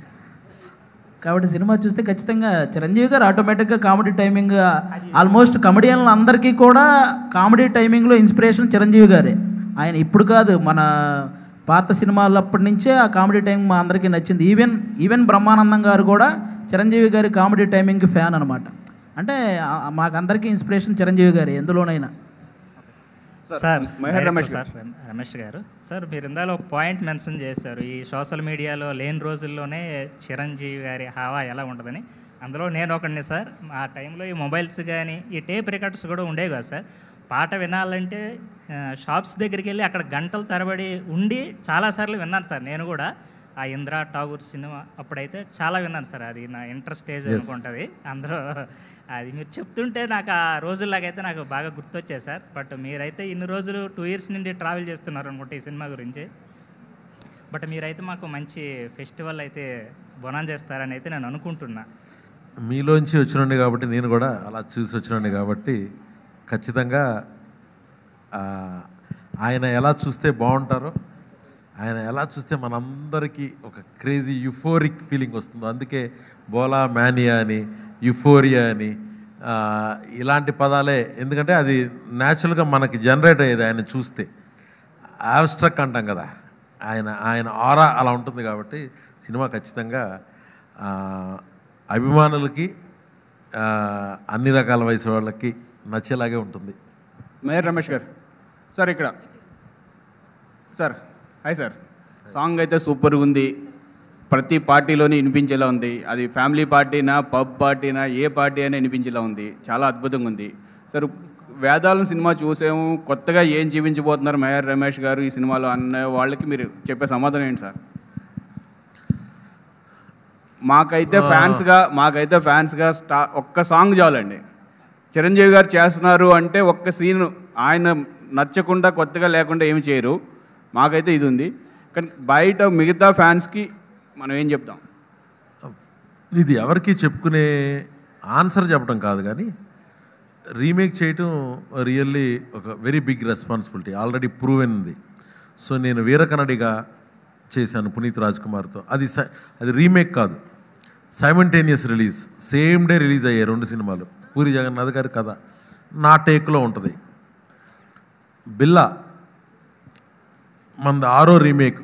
[SPEAKER 9] కాబట్టి సినిమా చూస్తే ఖచ్చితంగా చిరంజీవి గారు ఆటోమేటిక్గా కామెడీ టైమింగ్, ఆల్మోస్ట్ కమెడియన్లు అందరికీ కూడా కామెడీ టైమింగ్లో ఇన్స్పిరేషన్ చిరంజీవి గారే. ఆయన ఇప్పుడు కాదు, మన పాత సినిమాలప్పటి నుంచే ఆ కామెడీ టైమింగ్ మా అందరికీ నచ్చింది. ఈవెన్ బ్రహ్మానందం గారు కూడా చిరంజీవి గారి కామెడీ టైమింగ్కి ఫ్యాన్ అనమాట. అంటే మాకందరికీ ఇన్స్పిరేషన్ చిరంజీవి గారు ఎందులోనైనా.
[SPEAKER 13] సార్ రమేష్ గారు, సార్ మీరు ఇందాలో పాయింట్ మెన్షన్ చేశారు, ఈ సోషల్ మీడియాలో లేని రోజుల్లోనే చిరంజీవి గారి హావా ఎలా ఉంటుందని. అందులో నేను ఒకడిని సార్. ఆ టైంలో ఈ మొబైల్స్ కానీ ఈ టేప్ రికార్డ్స్ కూడా ఉండేవి కదా సార్. పాట వినాలంటే షాప్స్ దగ్గరికి వెళ్ళి అక్కడ గంటల తరబడి ఉండి చాలాసార్లు విన్నాను సార్. నేను కూడా ఆ ఇంద్రా ఠాగూర్ సినిమా అప్పుడైతే చాలా విన్నాను సార్. అది నా ఇంట్రెస్టేజ్ అనుకుంటుంది. అందరూ అది మీరు చెప్తుంటే నాకు ఆ రోజుల్లాగైతే నాకు బాగా గుర్తొచ్చాయి సార్. బట్ మీరైతే ఇన్ని రోజులు 2 years నుండి ట్రావెల్ చేస్తున్నారు అనుకుంటే ఈ సినిమా గురించి. బట్ మీరైతే మాకు మంచి ఫెస్టివల్ అయితే బొనాన్ చేస్తారని అయితే నేను అనుకుంటున్నా.
[SPEAKER 3] మీలోంచి వచ్చినండి కాబట్టి, నేను కూడా అలా చూసి వచ్చినండి కాబట్టి ఖచ్చితంగా ఆయన ఎలా చూస్తే బాగుంటారో, ఆయన ఎలా చూస్తే మనందరికీ ఒక క్రేజీ యుఫోరిక్ ఫీలింగ్ వస్తుందో, అందుకే బోలా మ్యానియా అని, యుఫోరియా అని ఇలాంటి పదాలే. ఎందుకంటే అది న్యాచురల్గా మనకి జనరేట్ అయ్యేది ఆయన చూస్తే. ఆబ్స్ట్రక్ట్ అంటాం కదా, ఆయన ఆరా అలా ఉంటుంది. కాబట్టి సినిమా ఖచ్చితంగా అభిమానులకి అన్ని రకాల వయసు వాళ్ళకి నచ్చేలాగే ఉంటుంది.
[SPEAKER 15] మేయర్ రమేష్ గారు సార్, ఇక్కడ సార్ హాయ్ సార్. సాంగ్ అయితే సూపర్గా ఉంది, ప్రతి పార్టీలోని వినిపించేలా ఉంది. అది ఫ్యామిలీ పార్టీనా, పబ్ పార్టీనా, ఏ పార్టీ అయినా వినిపించేలా ఉంది. చాలా అద్భుతంగా ఉంది సార్. వేదాలను సినిమా చూసాము, కొత్తగా ఏం జీవించబోతున్నారు మేయర్ రమేష్ గారు ఈ సినిమాలో అన్న వాళ్ళకి మీరు చెప్పే సమాధానం ఏంటి సార్? మాకైతే ఫ్యాన్స్గా ఒక్క సాంగ్ చాలండి. చిరంజీవి గారు చేస్తున్నారు అంటే ఒక్క సీన్ ఆయన నచ్చకుండా కొత్తగా లేకుండా ఏమి చేయరు. మాకైతే ఇది ఉంది. కానీ బయట మిగతా ఫ్యాన్స్కి మనం ఏం చెప్తాం?
[SPEAKER 3] ఇది ఎవరికి చెప్పుకునే ఆన్సర్ చెప్పడం కాదు, కానీ రీమేక్ చేయటం రియల్లీ ఒక very big responsibility. Already proven ఉంది. సో నేను వీరకన్నడిగా చేశాను పునీత్ రాజ్ కుమార్తో. అది రీమేక్ కాదు, simultaneous release. Same day release అయ్యాయి 2 సినిమాలు. పూరి జగన్నాథ్ గారి కథ నా టేక్లో ఉంటుంది. బిల్లా మనది 6వ రీమేక్.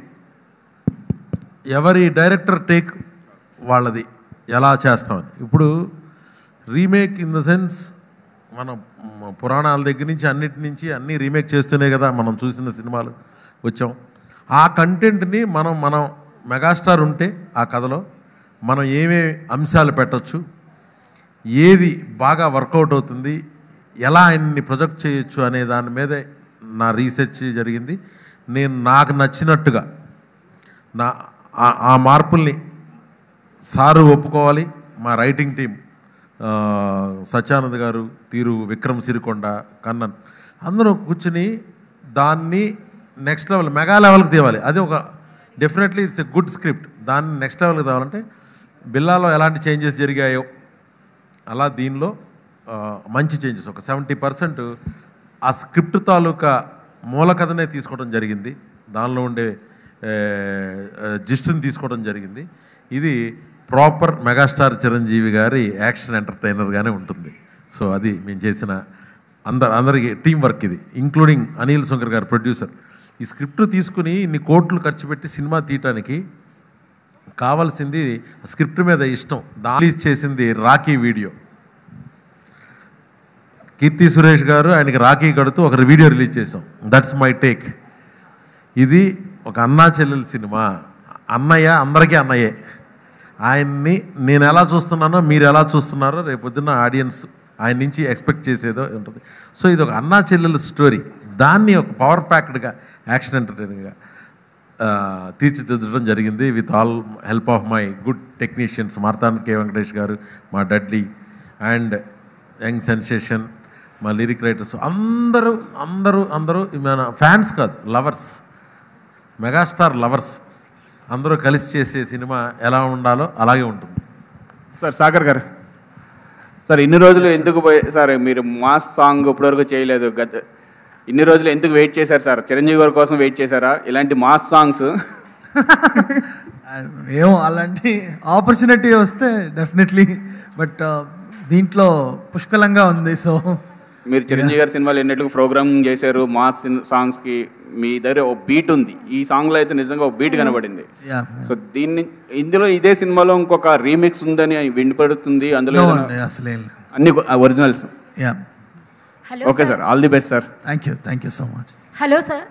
[SPEAKER 3] ఎవరి డైరెక్టర్ టేక్ వాళ్ళది ఎలా చేస్తామని. ఇప్పుడు రీమేక్ ఇన్ ద సెన్స్ మనం పురాణాల దగ్గర నుంచి అన్నిటి నుంచి అన్నీ రీమేక్ చేస్తూనే కదా మనం చూసిన సినిమాలు వచ్చాం. ఆ కంటెంట్ని మనం మెగాస్టార్ ఉంటే ఆ కథలో మనం ఏమేమి అంశాలు పెట్టచ్చు, ఏది బాగా వర్కౌట్ అవుతుంది, ఎలా ఆయన్ని ప్రొజెక్ట్ చేయొచ్చు అనే దాని మీదే నా రీసెర్చ్ జరిగింది. నేను నాకు నచ్చినట్టుగా ఆ మార్పుల్ని సారు ఒప్పుకోవాలి. మా రైటింగ్ టీం సత్యానంద్ గారు, తీరు, విక్రమ్ సిరికొండ, కన్నన్ అందరూ కూర్చుని దాన్ని నెక్స్ట్ లెవెల్, మెగా లెవెల్కి తేవాలి. అది ఒక definitely it's a good script. దాన్ని నెక్స్ట్ లెవెల్కి తేవాలంటే బిల్లాలో ఎలాంటి చేంజెస్ జరిగాయో అలా దీనిలో మంచి చేంజెస్ ఒక 70% ఆ స్క్రిప్ట్ తాలూకా మూల కథనే తీసుకోవడం జరిగింది. దానిలో ఉండే జిస్ట్ని తీసుకోవడం జరిగింది. ఇది ప్రాపర్ మెగాస్టార్ చిరంజీవి గారి యాక్షన్ ఎంటర్టైనర్గానే ఉంటుంది. సో అది మేము చేసిన అందరికి టీం వర్క్ ఇది, ఇంక్లూడింగ్ అనిల్ శంకర్ గారు ప్రొడ్యూసర్. ఈ స్క్రిప్ట్ తీసుకుని ఇన్ని కోట్లు ఖర్చు పెట్టి సినిమా తీయటానికి కావాల్సింది స్క్రిప్ట్ మీద ఇష్టం. రిలీజ్ చేసింది రాఖీ వీడియో. కీర్తి సురేష్ గారు ఆయనకి రాఖీ కడుతూ ఒక వీడియో రిలీజ్ చేసాం, దట్స్ మై టేక్. ఇది ఒక అన్నా చెల్లెల సినిమా. అన్నయ్య అందరికీ అన్నయ్యే. ఆయన్ని నేను ఎలా చూస్తున్నానో మీరు ఎలా చూస్తున్నారో రేపొద్దున్న ఆడియన్స్ ఆయన నుంచి ఎక్స్పెక్ట్ చేసేదో ఉంటుంది. సో ఇది ఒక అన్నా చెల్లెల స్టోరీ, దాన్ని ఒక పవర్ ప్యాక్డ్గా యాక్షన్ ఎంటర్టైనర్గా తీర్చిదిద్దడం జరిగింది with all help of my good technicians Marthand కే వెంకటేష్ గారు, మా డడ్లీ అండ్ యంగ్ సెన్సేషన్, మా లిరిక్ రైటర్స్ అందరూ అందరూ అందరూ మన ఫ్యాన్స్ కాదు, లవర్స్, మెగాస్టార్ లవర్స్ అందరూ కలిసి చేసే సినిమా ఎలా ఉండాలో అలాగే ఉంటుంది.
[SPEAKER 15] సార్ సాగర్ గారు, సార్ ఇన్ని రోజులు ఎందుకు సార్ మీరు మాస్ సాంగ్ ఇప్పటివరకు చేయలేదు, ఇన్ని రోజులు ఎందుకు వెయిట్ చేశారు సార్? చిరంజీవి గారి కోసం వెయిట్ చేశారా ఇలాంటి మాస్ సాంగ్స్?
[SPEAKER 2] ఏమో అలాంటి ఆపర్చునిటీ వస్తే డెఫినెట్లీ, బట్ దీంట్లో పుష్కలంగా ఉంది. సో
[SPEAKER 15] మీరు చిరంజీవి గారి సినిమాలు ఎన్నట్లు ప్రోగ్రామింగ్ చేశారు, మాస్ సాంగ్స్కి మీ దగ్గర ఒక బీట్ ఉంది. ఈ సాంగ్లో అయితే నిజంగా ఒక బీట్ కనబడింది. సో ఇందులో ఇదే సినిమాలో ఇంకొక రీమిక్స్ ఉందని వినపడుతుంది. అందులో
[SPEAKER 2] అసలే
[SPEAKER 15] అన్ని originals.
[SPEAKER 16] Hello
[SPEAKER 15] okay sir, all the best sir.
[SPEAKER 2] Thank you so much.
[SPEAKER 16] Hello sir,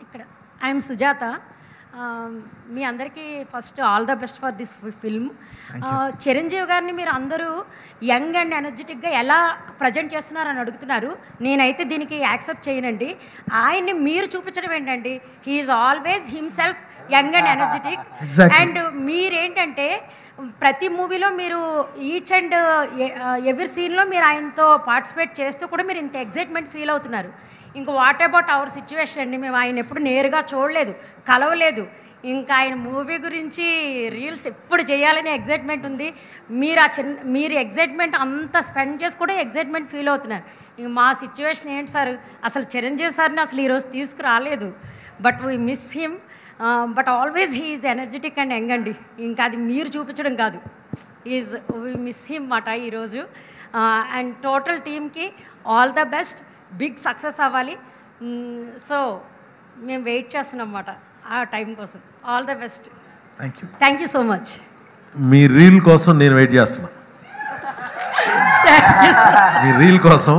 [SPEAKER 16] ఇక్కడ ఐఎమ్ సుజాత. మీ అందరికీ first all the best for this film. Chiranjeevi గారిని మీరు అందరూ యంగ్ అండ్ ఎనర్జెటిక్గా ఎలా ప్రజెంట్ చేస్తున్నారని అడుగుతున్నారు. నేనైతే దీనికి యాక్సెప్ట్ చేయనండి. ఆయన్ని మీరు చూపించడం ఏంటండి, he's always himself young and energetic. And మీరేంటంటే ప్రతి మూవీలో మీరు ఈచ్ అండ్ ఎవ్రీ సీన్లో మీరు ఆయనతో పార్టిసిపేట్ చేస్తూ కూడా మీరు ఇంత ఎగ్జైట్మెంట్ ఫీల్ అవుతున్నారు. ఇంకా వాట్ అబౌట్ అవర్ సిచ్యువేషన్ అండి, మేము ఆయన ఎప్పుడు నేరుగా చూడలేదు, కలవలేదు. ఇంకా ఆయన మూవీ గురించి రీల్స్ ఎప్పుడు చేయాలని ఎగ్జైట్మెంట్ ఉంది. మీరు ఎగ్జైట్మెంట్ అంతా స్పెండ్ చేసి కూడా ఎగ్జైట్మెంట్ ఫీల్ అవుతున్నారు. ఇంక మా సిచ్యువేషన్ ఏంటి సార్, అసలు చిరంజీవి సార్ని అసలు ఈరోజు తీసుకురాలేదు. But we miss him, but always he is energetic and young అండి. ఇంకా అది మీరు చూపించడం కాదు, ఈజ్ వీ మిస్ హిమ్ మాట ఈరోజు. అండ్ టోటల్ టీమ్కి all the best, big success అవ్వాలి. సో మేము వెయిట్ చేస్తున్నాం అన్నమాట ఆ టైం కోసం. All the best. Thank you so much.
[SPEAKER 3] మీ రీల్ కోసం నేను వెయిట్ చేస్తున్నా. మీ రీల్ కోసం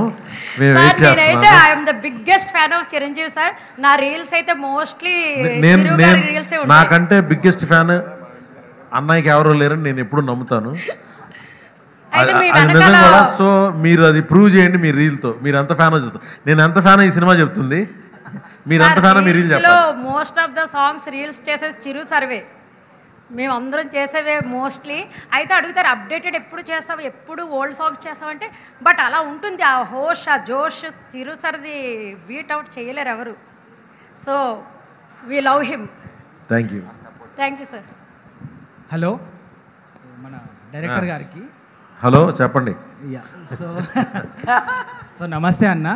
[SPEAKER 3] మేము వెయిట్ చేస్తున్నాం.
[SPEAKER 16] I'm the biggest fan of Chiranjeevi sir. నా రీల్స్ అయితే మోస్ట్లీ
[SPEAKER 3] నాకంటే బిగ్గెస్ట్ ఫ్యాన్ అన్నయ్యకి ఎవరో లేరని నేను ఎప్పుడు నమ్ముతాను. అది నిజం కూడా. సో మీరు అది ప్రూవ్ చేయండి మీ రీల్తో. మీరు ఎంత ఫ్యానో చూస్తాం, నేను ఎంత ఫ్యానో ఈ సినిమా చెప్తుంది. మీరు ఎంత ఫ్యానో మీ రీల్ చెప్పాలి.
[SPEAKER 16] Most of the songs reels చేసేది చిరు సర్వే, మేము అందరం చేసేవే మోస్ట్లీ. అయితే అడుగుతారు అప్డేటెడ్ ఎప్పుడు చేస్తావు, ఎప్పుడు ఓల్డ్ సాంగ్స్ చేస్తావంటే, బట్ అలా ఉంటుంది ఆ హోష్, ఆ జోష్. చిరు సర్ది బీట్ అవుట్ చేయలేరు ఎవరు. So we love him.
[SPEAKER 3] Thank you.
[SPEAKER 16] Thank you sir.
[SPEAKER 17] Hello మన డైరెక్టర్ గారికి.
[SPEAKER 3] హలో చెప్పండి.
[SPEAKER 17] సో నమస్తే అన్న.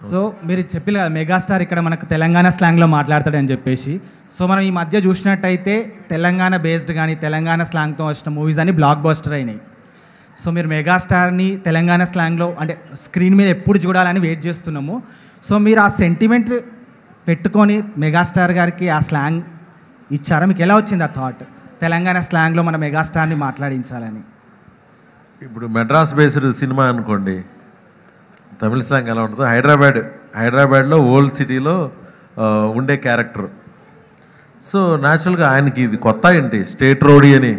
[SPEAKER 17] సో మీరు చెప్పారు కదా మెగాస్టార్ ఇక్కడ మనకు తెలంగాణ స్లాంగ్లో మాట్లాడతాడని చెప్పేసి. సో మనం ఈ మధ్య చూసినట్టయితే తెలంగాణ బేస్డ్ కానీ తెలంగాణ స్లాంగ్తో వచ్చిన మూవీస్ అని బ్లాక్ బస్టర్ అయినాయి. సో మీరు మెగాస్టార్ని తెలంగాణ స్లాంగ్లో అంటే స్క్రీన్ మీద ఎప్పుడు చూడాలని వెయిట్ చేస్తున్నాము. సో మీరు ఆ సెంటిమెంట్ పెట్టుకొని మెగాస్టార్ గారికి ఆ స్లాంగ్ ఇచ్చారా? మీకు ఎలా వచ్చింది ఆ థాట్, తెలంగాణ స్లాంగ్లో మన మెగాస్టార్ని మాట్లాడించాలని?
[SPEAKER 3] ఇప్పుడు మెడ్రాస్ బేస్డ్ సినిమా అనుకోండి, తమిళ స్లాంగ్ ఎలా ఉంటుందో, హైదరాబాద్లో ఓల్డ్ సిటీలో ఉండే క్యారెక్టర్. సో న్యాచురల్గా ఆయనకి ఇది కొత్త ఏంటి, స్టేట్ రోడీ అని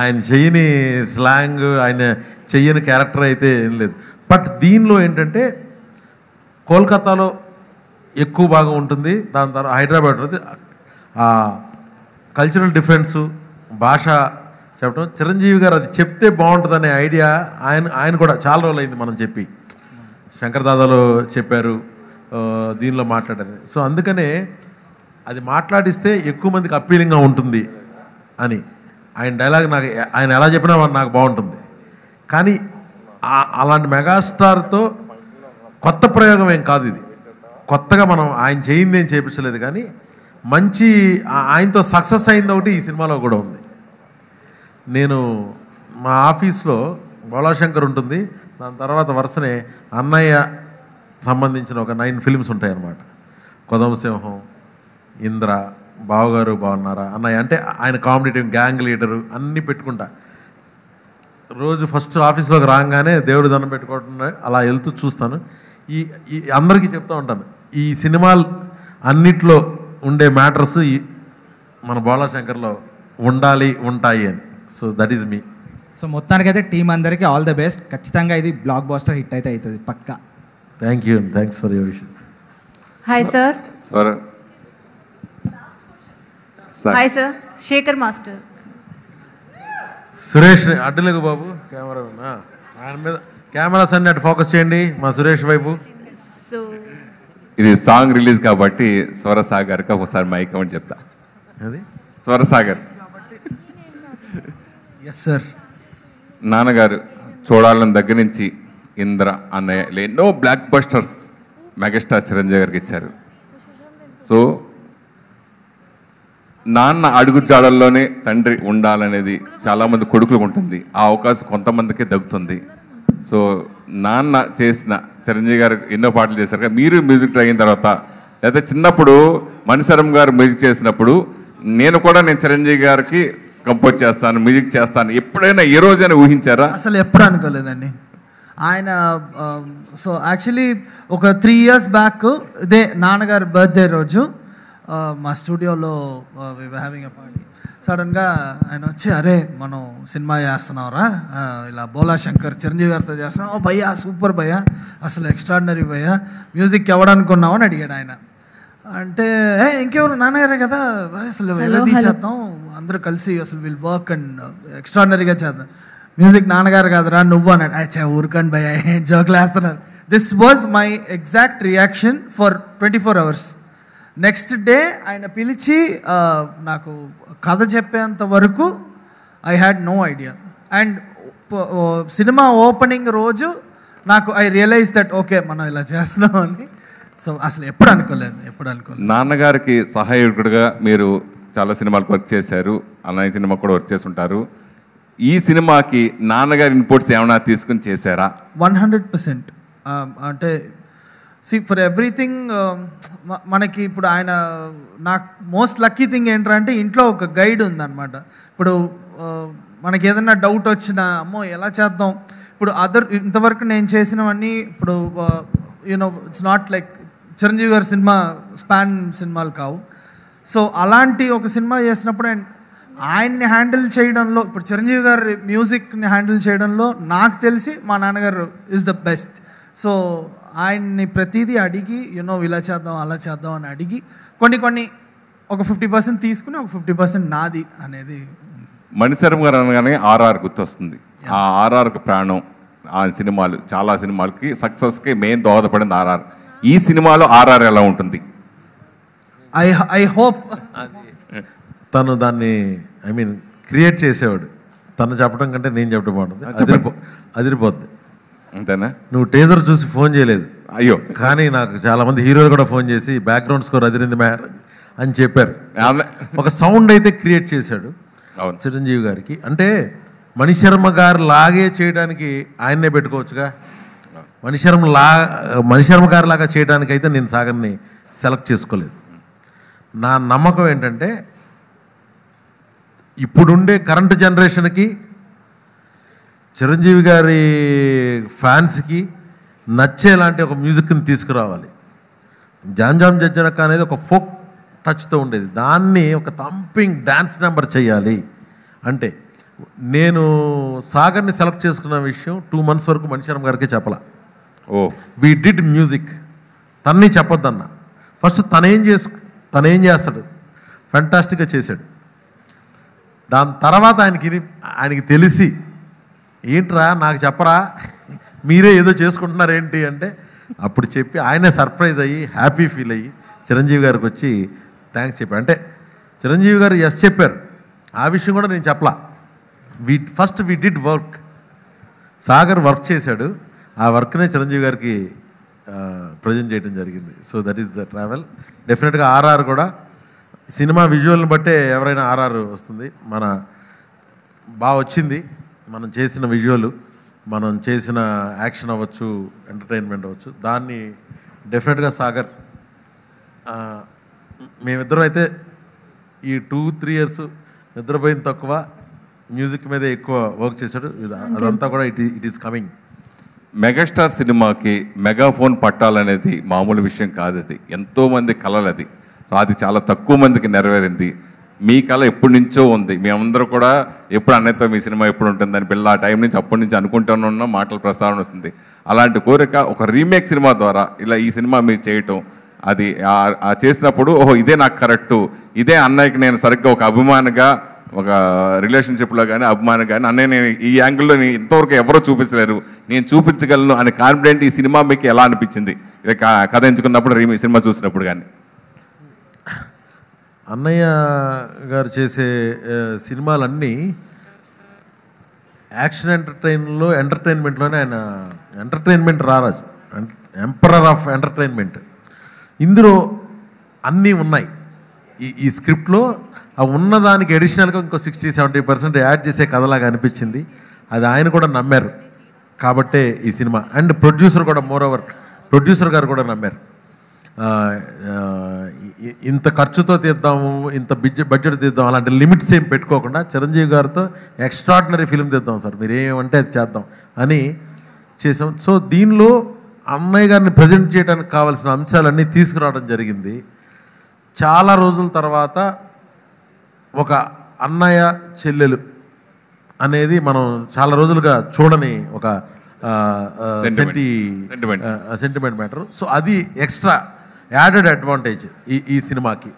[SPEAKER 3] ఆయన చెయ్యని స్లాంగ్, ఆయన చెయ్యని క్యారెక్టర్ అయితే ఏం లేదు. బట్ దీనిలో ఏంటంటే కోల్కతాలో ఎక్కువ బాగా ఉంటుంది, దాని తర్వాత హైదరాబాద్ ఉంటుంది. కల్చరల్ డిఫరెన్సు, భాష చెప్పడం, చిరంజీవి గారు అది చెప్తే బాగుంటుందనే ఐడియా ఆయన కూడా చాలా రోజులు అయింది మనం చెప్పి. శంకర్ దాదాలో చెప్పారు, దీనిలో మాట్లాడారు. సో అందుకనే అది మాట్లాడిస్తే ఎక్కువ మందికి అప్పీలింగ్గా ఉంటుంది అని ఆయన డైలాగ్ నాకు ఆయన ఎలా చెప్పినా నాకు బాగుంటుంది. కానీ అలాంటి మెగాస్టార్తో కొత్త ప్రయోగం ఏం కాదు ఇది. కొత్తగా మనం ఆయన చేయింది ఏం చేయించలేదు, కానీ మంచి ఆయనతో సక్సెస్ అయింది ఒకటి ఈ సినిమాలో కూడా ఉంది. నేను మా ఆఫీస్లో బోళాశంకర్ ఉంటుంది, దాని తర్వాత వరుసనే అన్నయ్య సంబంధించిన ఒక 9 ఫిల్మ్స్ ఉంటాయి అన్నమాట. కొదమసింహం, ఇంద్ర, బావగారు బాగున్నారా, అన్నయ్య అంటే ఆయన కాంపిటేటివ్ గ్యాంగ్ లీడరు అన్నీ పెట్టుకుంటా. రోజు ఫస్ట్ ఆఫీస్లోకి రాగానే దేవుడు దండం పెట్టుకోవటం అలా వెళ్తూ చూస్తాను. ఈ అందరికీ చెప్తూ ఉంటాను, ఈ సినిమాలు అన్నిట్లో ఉండే మ్యాటర్స్ మన బోళాశంకర్లో ఉండాలి, ఉంటాయి అని. So that is me.
[SPEAKER 17] So మొత్తానికైతే టీం అందరికీ ఆల్ ద బెస్ట్. ఖచ్చితంగా ఇది బ్లాక్ బాస్టర్ హిట్ అయితే అవుతుంది పక్కా.
[SPEAKER 3] Thank you, thanks for your wishes.
[SPEAKER 18] Hi sir.
[SPEAKER 19] Hi sir, Shekhar master.
[SPEAKER 3] Suresh అడ్డులకు బాబు కెమెరా ఆయన మీద కెమెరాస్ అన్ని అటు ఫోకస్ చేయండి మా సురేష్ వైపు.
[SPEAKER 20] ఇది సాంగ్ రిలీజ్ కాబట్టి స్వరసాగర్కి ఒకసారి మైక్ అని చెప్తా.
[SPEAKER 3] అది
[SPEAKER 20] స్వరసాగర్.
[SPEAKER 2] Yes sir.
[SPEAKER 20] నాన్నగారు చూడాలని దగ్గర నుంచి ఇంద్ర అన్నయ్య ఎన్నో బ్లాక్ బస్టర్స్ మెగాస్టార్ చిరంజీవి గారికి ఇచ్చారు. సో నాన్న అడుగు జాడల్లోనే తండ్రి ఉండాలనేది చాలామంది కొడుకులకు ఉంటుంది. ఆ అవకాశం కొంతమందికే దక్కుతుంది. సో నాన్న చేసిన చిరంజీవి గారు ఎన్నో పాటలు చేశారు కదా, మీరు మ్యూజిక్ అయిన తర్వాత లేదా చిన్నప్పుడు మణిశరం గారు మ్యూజిక్ చేసినప్పుడు నేను చిరంజీవి గారికి కంపోజ్ చేస్తాను, మ్యూజిక్ చేస్తాను ఎప్పుడైనా ఏ రోజైనా ఊహించారా?
[SPEAKER 2] అసలు ఎప్పుడు అనుకోలేదండి. ఆయన సో యాక్చువల్లీ ఒక 3 years బ్యాక్ ఇదే నాన్నగారి బర్త్డే రోజు మా స్టూడియోలో హ్యావింగ్ ఎ పార్టీ. సడన్గా ఆయన వచ్చి, అరే మనం సినిమా చేస్తున్నావురా, ఇలా బోళాశంకర్ చిరంజీవి గారితో చేస్తున్నాం. ఓ భయ్యా సూపర్ భయ్యా, అసలు ఎక్స్ట్రాడినరీ భయ్యా, మ్యూజిక్ ఎవడనుకున్నావు అని అడిగాడు ఆయన. అంటే ఇంకెవరు, నాన్నగారే కదా, అసలు ఎలా తీసేద్దాం అందరూ కలిసి, అసలు వీల్ వర్క్ అండ్ ఎక్స్ట్రాడినరీగా చేద్దాం. మ్యూజిక్ నాన్నగారు కాదురా నువ్వు అన్నాడు. అచ్చా ఊరుకోండి భయ్యా, జోకులు వేస్తున్నారు. This was my exact reaction for 24 hours. Next day ఆయన పిలిచి నాకు కథ చెప్పేంత వరకు I had no idea. And సినిమా ఓపెనింగ్ రోజు నాకు ఐ రియలైజ్ దట్ ఓకే మనం ఇలా చేస్తున్నాం అని. సో అసలు ఎప్పుడు అనుకోలేదు.
[SPEAKER 20] నాన్నగారికి సహాయకుడిగా మీరు చాలా సినిమాలకు వర్క్ చేశారు, అన్నయ్య సినిమా కూడా వర్క్ చేసి ఉంటారు. ఈ సినిమాకి నాన్నగారి ఇన్పుట్స్ ఏమైనా తీసుకుని చేశారా?
[SPEAKER 2] 100%. అంటే ఫర్ ఎవ్రీథింగ్ మనకి ఇప్పుడు ఆయన నాకు మోస్ట్ లక్కీ థింగ్ ఏంటంటే ఇంట్లో ఒక గైడ్ ఉందన్నమాట. ఇప్పుడు మనకి ఏదైనా డౌట్ వచ్చినా అమ్మో ఎలా చేద్దాం, ఇప్పుడు ఇంతవరకు నేను చేసినవన్నీ ఇప్పుడు you know it's not like Chiranjeevi గారి సినిమా స్పాన్ సినిమాలు కావు. సో అలాంటి ఒక సినిమా చేసినప్పుడు ఆయన్ని హ్యాండిల్ చేయడంలో, ఇప్పుడు చిరంజీవి గారి మ్యూజిక్ని హ్యాండిల్ చేయడంలో నాకు తెలిసి మా నాన్నగారు ఈజ్ ద బెస్ట్. సో ఆయన్ని ప్రతిదీ అడిగి యూనో ఇలా చేద్దాం అలా చేద్దాం అని అడిగి కొన్ని ఒక 50% తీసుకుని ఒక 50% నాది అనేది.
[SPEAKER 20] మణిశరం గారు అనగానే ఆర్ఆర్ గుర్తొస్తుంది. ఆ ఆర్ఆర్కి ప్రాణం. ఆ సినిమాలు చాలా సినిమాలకి సక్సెస్కి మెయిన్ దోహదపడింది ఆర్ఆర్. ఈ సినిమాలో ఆర్ఆర్ ఎలా ఉంటుంది?
[SPEAKER 2] ఐ హోప్
[SPEAKER 3] తను దాన్ని క్రియేట్ చేసేవాడు. తను చెప్పడం కంటే నేను చెప్పడం బాగుంటుంది, అదిరిపోద్ది.
[SPEAKER 20] అంతేనా?
[SPEAKER 3] నువ్వు టీజర్ చూసి ఫోన్ చేయలేదు.
[SPEAKER 20] అయ్యో,
[SPEAKER 3] కానీ నాకు చాలామంది హీరోలు కూడా ఫోన్ చేసి బ్యాక్గ్రౌండ్ స్కోర్ అదిరింది మేర్ అని చెప్పారు. ఒక సౌండ్ అయితే క్రియేట్ చేశాడు చిరంజీవి గారికి. అంటే మణిశర్మ గారు లాగే చేయడానికి ఆయన్నే పెట్టుకోవచ్చుగా. మణిశర్మ గారు లాగా చేయడానికి అయితే నేను సాగర్ని సెలెక్ట్ చేసుకోలేదు. నా నమ్మకం ఏంటంటే ఇప్పుడుండే కరెంట్ జనరేషన్కి చిరంజీవి గారి ఫ్యాన్స్కి నచ్చేలాంటి ఒక మ్యూజిక్ని తీసుకురావాలి. జామ్ జామ్ జజ్జనక్క అనేది ఒక ఫోక్ టచ్తో ఉండేది, దాన్ని ఒక థంపింగ్ డ్యాన్స్ నెంబర్ చేయాలి అంటే నేను సాగర్ని సెలెక్ట్ చేసుకున్న విషయం 2 months వరకు మణిశర్మ గారికి చెప్పాల. వీ డిడ్ మ్యూజిక్, తన్ని చెప్పొద్దన్న. ఫస్ట్ తనేం చేస్తాడు, ఫెంటాస్టిక్గా చేశాడు. దాని తర్వాత ఆయనకి తెలిసి ఏంట్రా నాకు చెప్పరా, మీరే ఏదో చేసుకుంటున్నారు ఏంటి అంటే అప్పుడు చెప్పి ఆయనే సర్ప్రైజ్ అయ్యి హ్యాపీ ఫీల్ అయ్యి చిరంజీవి గారికి వచ్చి థ్యాంక్స్ చెప్పాడు. అంటే చిరంజీవి గారు ఎస్ చెప్పారు, ఆ విషయం కూడా నేను చెప్పలా. First we did work. Sagar work చేశాడు, ఆ వర్క్నే చిరంజీవి గారికి ప్రజెంట్ చేయడం జరిగింది. So that is the travel. డెఫినెట్గా ఆర్ఆర్ కూడా సినిమా విజువల్ని బట్టే ఎవరైనా ఆర్ఆర్ వస్తుంది. మన బాగా వచ్చింది. మనం చేసిన విజువల్, మనం చేసిన యాక్షన్ అవ్వచ్చు, ఎంటర్టైన్మెంట్ అవ్వచ్చు, దాన్ని డెఫినెట్గా సాగర్ మేమిద్దరం అయితే ఈ 2-3 years నిద్రపోయిన తక్కువ, మ్యూజిక్ మీదే ఎక్కువ వర్క్ చేశాడు. అదంతా కూడా ఇట్ ఈస్ కమింగ్.
[SPEAKER 20] మెగాస్టార్ సినిమాకి మెగాఫోన్ పట్టాలనేది మామూలు విషయం కాదు. అది ఎంతోమంది కళలు అది. సో అది చాలా తక్కువ మందికి నెరవేరింది. మీ కళ ఎప్పటి నుంచో ఉంది. మేమందరూ కూడా ఎప్పుడు అన్నయ్యతో మీ సినిమా ఎప్పుడు ఉంటుందని బిల్ల ఆ టైం నుంచి అప్పటి నుంచి అనుకుంటూనే ఉన్న మాటల ప్రస్తావన వస్తుంది. అలాంటి కోరిక ఒక రీమేక్ సినిమా ద్వారా ఇలా ఈ సినిమా మీరు చేయటం, అది చేసినప్పుడు ఓహో ఇదే నాకు కరెక్టు, ఇదే అన్నయ్యకి నేను సరిగ్గా ఒక అభిమానిగా, ఒక రిలేషన్షిప్లో కానీ అభిమాని కానీ అన్నయ్య నేను ఈ యాంగిల్లో ఇంతవరకు ఎవరో చూపించలేరు, నేను చూపించగలను అని కాన్ఫిడెంట్ ఈ సినిమా మీకు ఎలా అనిపించింది కథ ఎంచుకున్నప్పుడు, సినిమా చూసినప్పుడు? కానీ
[SPEAKER 3] అన్నయ్య గారు చేసే సినిమాలన్నీ యాక్షన్ ఎంటర్టైన్మెంట్లోనే ఆయన ఎంటర్టైన్మెంట్ రారాజు, ఎంపరర్ ఆఫ్ ఎంటర్టైన్మెంట్. ఇందులో అన్నీ ఉన్నాయి. ఈ స్క్రిప్ట్లో ఆ ఉన్నదానికి అడిషనల్గా ఇంకో 60-70% యాడ్ చేసే కథలాగా అనిపించింది. అది ఆయన కూడా నమ్మారు కాబట్టే ఈ సినిమా. అండ్ ప్రొడ్యూసర్ కూడా, మోరోవర్ ప్రొడ్యూసర్ గారు కూడా నమ్మారు. ఇంత ఖర్చుతో తీద్దాము, ఇంత బడ్జెట్ తీద్దాం, అలాంటి లిమిట్స్ ఏం పెట్టుకోకుండా చిరంజీవి గారితో ఎక్స్ట్రాడినరీ ఫిల్మ్ తీద్దాం సార్, మీరు ఏమంటే అది చేద్దాం అని చేసాం. సో దీనిలో అన్నయ్య గారిని ప్రజెంట్ చేయడానికి కావాల్సిన అంశాలన్నీ తీసుకురావడం జరిగింది. చాలా రోజుల తర్వాత ఒక అన్నయ్య చెల్లెలు అనేది మనం చాలా రోజులుగా చూడని ఒక సెంటిమెంట్ మ్యాటర్. సో అది ఎక్స్ట్రా యాడెడ్ అడ్వాంటేజ్ ఈ సినిమాకి.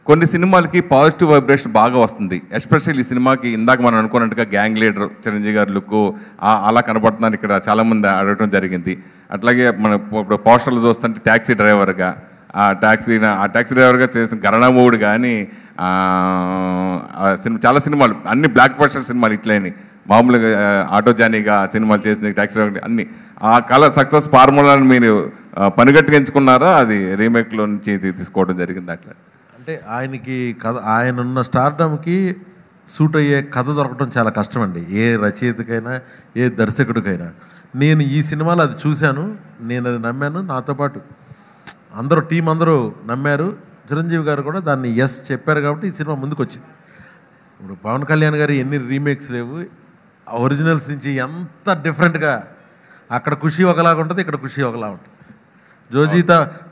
[SPEAKER 20] కొన్ని సినిమాలకి పాజిటివ్ వైబ్రేషన్ బాగా వస్తుంది. ఎస్పెషల్లీ ఈ సినిమాకి ఇందాక మనం అనుకున్నట్టుగా గ్యాంగ్ లీడర్ చిరంజీవి గారి లుక్ అలా కనపడుతుందని ఇక్కడ చాలామంది అడగడం జరిగింది. అట్లాగే మనం ఇప్పుడు పోస్టర్లు చూస్తుంటే ట్యాక్సీ డ్రైవర్గా, ఆ ట్యాక్సీ డ్రైవర్గా చేసిన గరణమూడు కానీ చాలా సినిమాలు అన్ని బ్లాక్ బస్టర్ సినిమాలు ఇట్లేని మామూలుగా ఆటో జానీగా సినిమాలు చేసిన ట్యాక్సీ డ్రైవర్ అన్ని ఆ కళ సక్సెస్ ఫార్ములాని మీరు పనిగట్టుగా ఎంచుకున్నారా, అది రీమేక్లో నుంచి తీసుకోవడం జరిగింది? అట్లా
[SPEAKER 3] అంటే ఆయనకి కథ, ఆయన ఉన్న స్టార్డమ్కి సూట్ అయ్యే కథ దొరకడం చాలా కష్టం అండి, ఏ రచయితకైనా ఏ దర్శకుడికైనా. నేను ఈ సినిమాలో అది చూశాను, నేను అది నమ్మాను, నాతో పాటు టీం అందరూ నమ్మారు. చిరంజీవి గారు కూడా దాన్ని ఎస్ చెప్పారు కాబట్టి ఈ సినిమా ముందుకు వచ్చింది. ఇప్పుడు పవన్ కళ్యాణ్ గారు ఎన్ని రీమేక్స్ లేవు, ఒరిజినల్స్ నుంచి ఎంత డిఫరెంట్గా, అక్కడ ఖుషి ఒకలాగా ఉంటుంది, ఇక్కడ ఖుషి ఒకలా ఉంటుంది.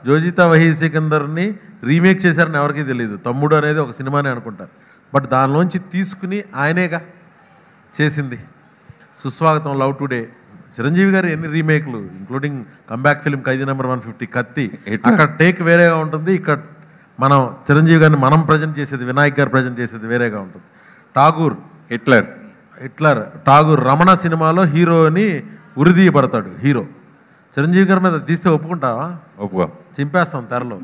[SPEAKER 3] జోజితా వహీ సికందర్ని రీమేక్ చేశారని ఎవరికీ తెలియదు. తమ్ముడు అనేది ఒక సినిమానే అనుకుంటారు, బట్ దానిలోంచి తీసుకుని ఆయనేగా చేసింది. సుస్వాగతం, లవ్ టుడే. చిరంజీవి గారు ఎన్ని రీమేక్లు, ఇంక్లూడింగ్ కంబ్యాక్ ఫిల్మ్ ఖైదీ నెంబర్ 150, కత్తి. అక్కడ టేక్ వేరేగా ఉంటుంది, ఇక్కడ మనం చిరంజీవి గారిని మనం ప్రజెంట్ చేసేది, వినాయక్ గారు ప్రజెంట్ చేసేది వేరేగా ఉంటుంది. ఠాగూర్, హిట్లర్ ఠాగూర్ రమణ సినిమాలో హీరోని ఉరిదీయబడతాడు హీరో. చిరంజీవి గారి మీద తీస్తే ఒప్పుకుంటావా? చింపేస్తాం తెరలో.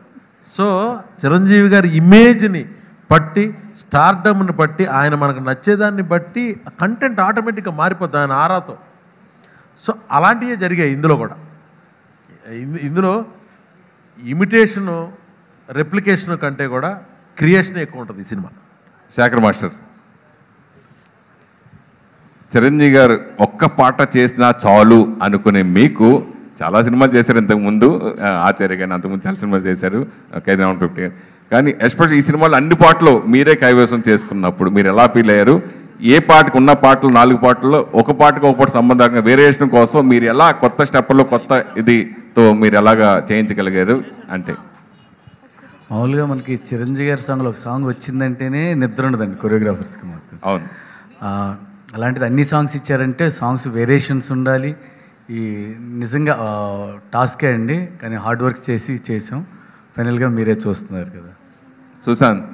[SPEAKER 3] సో చిరంజీవి గారి ఇమేజ్ని బట్టి, స్టార్డమ్ని బట్టి, ఆయన మనకు నచ్చేదాన్ని బట్టి కంటెంట్ ఆటోమేటిక్గా మారిపోద్ది ఆయన ఆరాతో. సో అలాంటివే జరిగాయి ఇందులో కూడా. ఇందులో ఇమిటేషను, రెప్లికేషను కంటే కూడా క్రియేషన్ ఎక్కువ ఉంటుంది ఈ సినిమా.
[SPEAKER 20] శేఖర్ మాస్టర్, చిరంజీవి గారు ఒక్క పాట చేసినా చాలు అనుకునే మీకు చాలా సినిమాలు చేశారు ఇంతకుముందు, ఆచార్య కానీ అంతకుముందు చాలా సినిమాలు చేశారు, ఖైదీ నెంబర్ 150. కానీ ఎస్పెషల్లీ ఈ సినిమాలో అన్ని పాటలు మీరే కైవసం చేసుకున్నప్పుడు మీరు ఎలా ఫీల్ అయ్యారు? ఏ పాటకు ఉన్న పాటలు 4 పాటల్లో ఒక పాటకు ఒక పాట సంబంధంగా వేరియేషన్ కోసం మీరు ఎలా కొత్త స్టెప్లో కొత్త ఇదితో మీరు ఎలాగా చేయించగలిగారు? అంటే
[SPEAKER 6] మామూలుగా మనకి చిరంజీవి గారి సాంగ్లో ఒక సాంగ్ వచ్చిందంటేనే నిద్ర ఉండదండి కొరియోగ్రాఫర్స్కి మాకు.
[SPEAKER 20] అవును.
[SPEAKER 6] అలాంటిది అన్ని సాంగ్స్ ఇచ్చారంటే సాంగ్స్ వేరియేషన్స్ ఉండాలి. ఈ నిజంగా టాస్కే అండి, కానీ హార్డ్ వర్క్ చేసాం. ఫైనల్గా మీరే చూస్తున్నారు కదా.
[SPEAKER 20] Sushanth.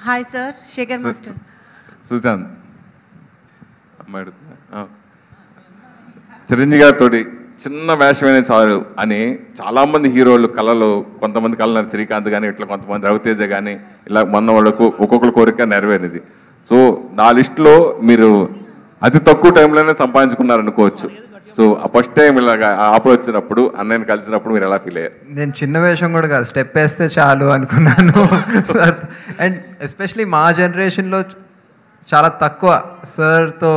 [SPEAKER 19] Hi sir, Shekhar master.
[SPEAKER 20] Sushanth, అమ్మాయి చిరంజీవి గారితో చిన్న వేషమైనా చాలు అని చాలామంది హీరోలు కళలు, కొంతమంది కళలు శ్రీకాంత్ కానీ ఇట్లా కొంతమంది రవితేజ కానీ ఇలా మొన్న వాళ్ళకు ఒక్కొక్కరు కోరిక నెరవేరింది. సో నా లిస్టులో మీరు అతి తక్కువ టైంలోనే సంపాదించుకున్నారనుకోవచ్చు. సో ఫస్ట్ టైం ఇలాగా ఆఫర్ వచ్చినప్పుడు అన్నయ్యని కలిసినప్పుడు మీరు ఎలా ఫీల్ అయ్యారు?
[SPEAKER 5] నేను చిన్న వేషం కూడా కాదు, స్టెప్ వేస్తే చాలు అనుకున్నాను. అండ్ ఎస్పెషలీ మా జనరేషన్లో చాలా తక్కువ సార్తో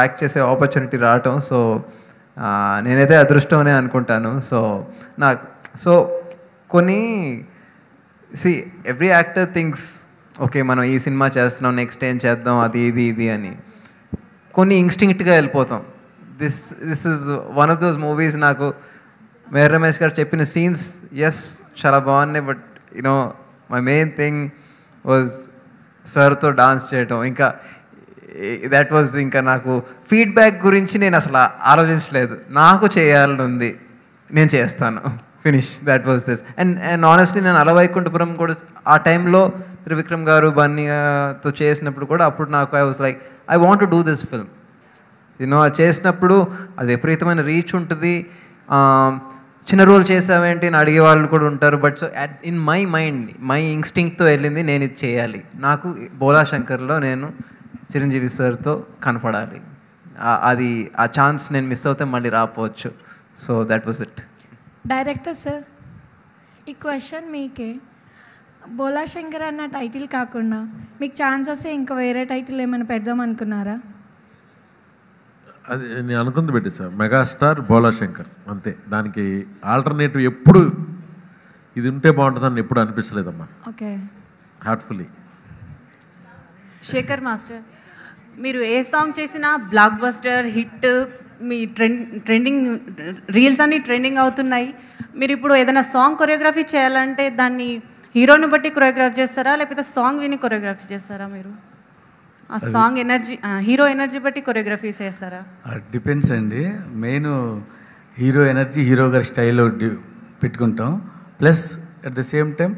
[SPEAKER 5] యాక్ట్ చేసే ఆపర్చునిటీ రావటం. సో నేనైతే అదృష్టం అనే అనుకుంటాను. సో కొన్ని ఎవ్రీ యాక్టర్ థింక్స్ ఓకే మనం ఈ సినిమా చేస్తున్నాం, నెక్స్ట్ ఏం చేద్దాం, అది ఇది అని కొన్ని ఇన్స్టింక్ట్గా వెళ్ళిపోతాం. This is one of those movies. నాకు మెహర్ రమేష్ గారు చెప్పిన సీన్స్ చాలా బాగున్నాయి, but you know my main thing was సార్తో డాన్స్ చేయటం. ఇంకా దట్ వాజ్, ఇంకా నాకు ఫీడ్బ్యాక్ గురించి నేను అసలు ఆలోచించలేదు. నాకు చేయాలని ఉంది, నేను చేస్తాను, finish. That was this. And honestly నేను అలవైకుంఠపురం కూడా ఆ టైంలో త్రివిక్రమ్ గారు బన్నీతో చేసినప్పుడు కూడా అప్పుడు నాకు I was like I want to do this film. You know అది చేసినప్పుడు అది విపరీతమైన రీచ్ ఉంటుంది. చిన్న రోల్ చేసావేంటి అని అడిగే వాళ్ళు కూడా ఉంటారు. But so in my mind my ఇన్స్టింక్ట్తో వెళ్ళింది నేను ఇది చేయాలి. నాకు బోలా శంకర్లో నేను చిరంజీవి సార్తో కనపడాలి. అది ఆ ఛాన్స్ నేను మిస్ అవుతే మళ్ళీ రాకపోవచ్చు. So that was it.
[SPEAKER 18] Director sir, ఈ క్వశ్చన్ మీకే. బోలా శంకర్ అన్న టైటిల్ కాకుండా మీకు ఛాన్స్ వస్తే ఇంకా వేరే టైటిల్ ఏమైనా పెడదాం అనుకున్నారా?
[SPEAKER 3] అది నేను అనుకుంది పెట్టి సార్, మెగాస్టార్ బోలా శంకర్ అంతే. దానికి ఆల్టర్నేటివ్ ఎప్పుడు ఇది ఉంటే బాగుంటుందని ఎప్పుడు అనిపించలేదమ్మా.
[SPEAKER 18] Okay,
[SPEAKER 3] heartfully.
[SPEAKER 19] శేఖర్ మాస్టర్, మీరు ఏ సాంగ్ చేసినా బ్లాక్ బస్టర్ హిట్, మీ ట్రెండింగ్ రీల్స్ అన్నీ ట్రెండింగ్ అవుతున్నాయి. మీరు ఇప్పుడు ఏదైనా సాంగ్ కొరియోగ్రఫీ చేయాలంటే దాన్ని హీరోని బట్టి కొరియోగ్రాఫ్ చేస్తారా, లేకపోతే సాంగ్ విని కొరియోగ్రఫీ చేస్తారా? మీరు ఆ సాంగ్ ఎనర్జీ, హీరో ఎనర్జీ బట్టి కొరియోగ్రఫీ చేస్తారా?
[SPEAKER 6] డిపెండ్స్ అండి. మెయిన్ హీరో ఎనర్జీ, హీరో గారి స్టైల్లో పెట్టుకుంటాం. Plus at the same time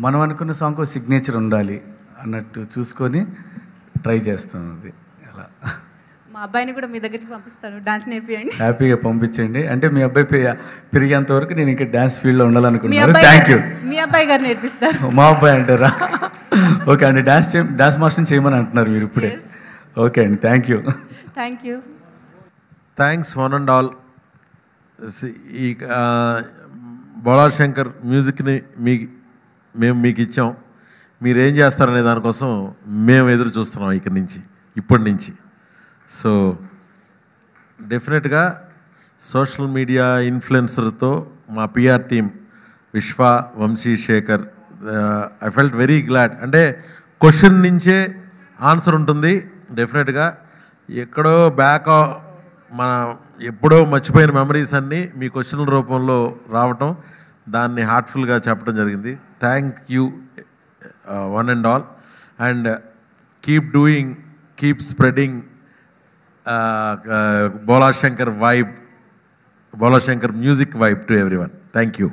[SPEAKER 6] మనం అనుకున్న సాంగ్ సిగ్నేచర్ ఉండాలి అన్నట్టు చూసుకొని ట్రై చేస్తాం. అది అలా.
[SPEAKER 19] మా అబ్బాయిని కూడా మీ దగ్గరికి పంపిస్తాను, డాన్స్ నేర్పియండి.
[SPEAKER 6] హ్యాపీగా పంపించండి. అంటే మీ అబ్బాయి పెరిగేంత వరకు నేను ఇంకా డ్యాన్స్ ఫీల్డ్లో ఉండాలనుకుంటున్నాను. Thank you.
[SPEAKER 19] మీ అబ్బాయి గారు నేర్పిస్తారు.
[SPEAKER 6] మా అబ్బాయి అంటారా? ఓకే అండి, డాన్స్ మాస్టర్ని చేయమని అంటున్నారు మీరు ఇప్పుడే. ఓకే అండి, thank you.
[SPEAKER 19] Thank you.
[SPEAKER 3] Thanks one and all. ఈ బోలా శంకర్ మ్యూజిక్ని మేము మీకు ఇచ్చాం. మీరేం చేస్తారనే దానికోసం మేము ఎదురు చూస్తున్నాం ఇప్పటి నుంచి. సో డెఫినెట్గా సోషల్ మీడియా ఇన్ఫ్లుయెన్సర్తో మా PR team Vishwa, Vamshi, Shekhar, I felt very glad. అంటే క్వశ్చన్ నుంచే ఆన్సర్ ఉంటుంది డెఫినెట్గా. ఎక్కడో మన ఎప్పుడో మర్చిపోయిన మెమరీస్ అన్నీ మీ క్వశ్చన్ల రూపంలో రావటం, దాన్ని హార్ట్ఫుల్గా చెప్పడం జరిగింది. Thank you one and all. And keep doing, keep spreading Bola Shankar vibe, Bola Shankar music vibe to everyone. Thank you.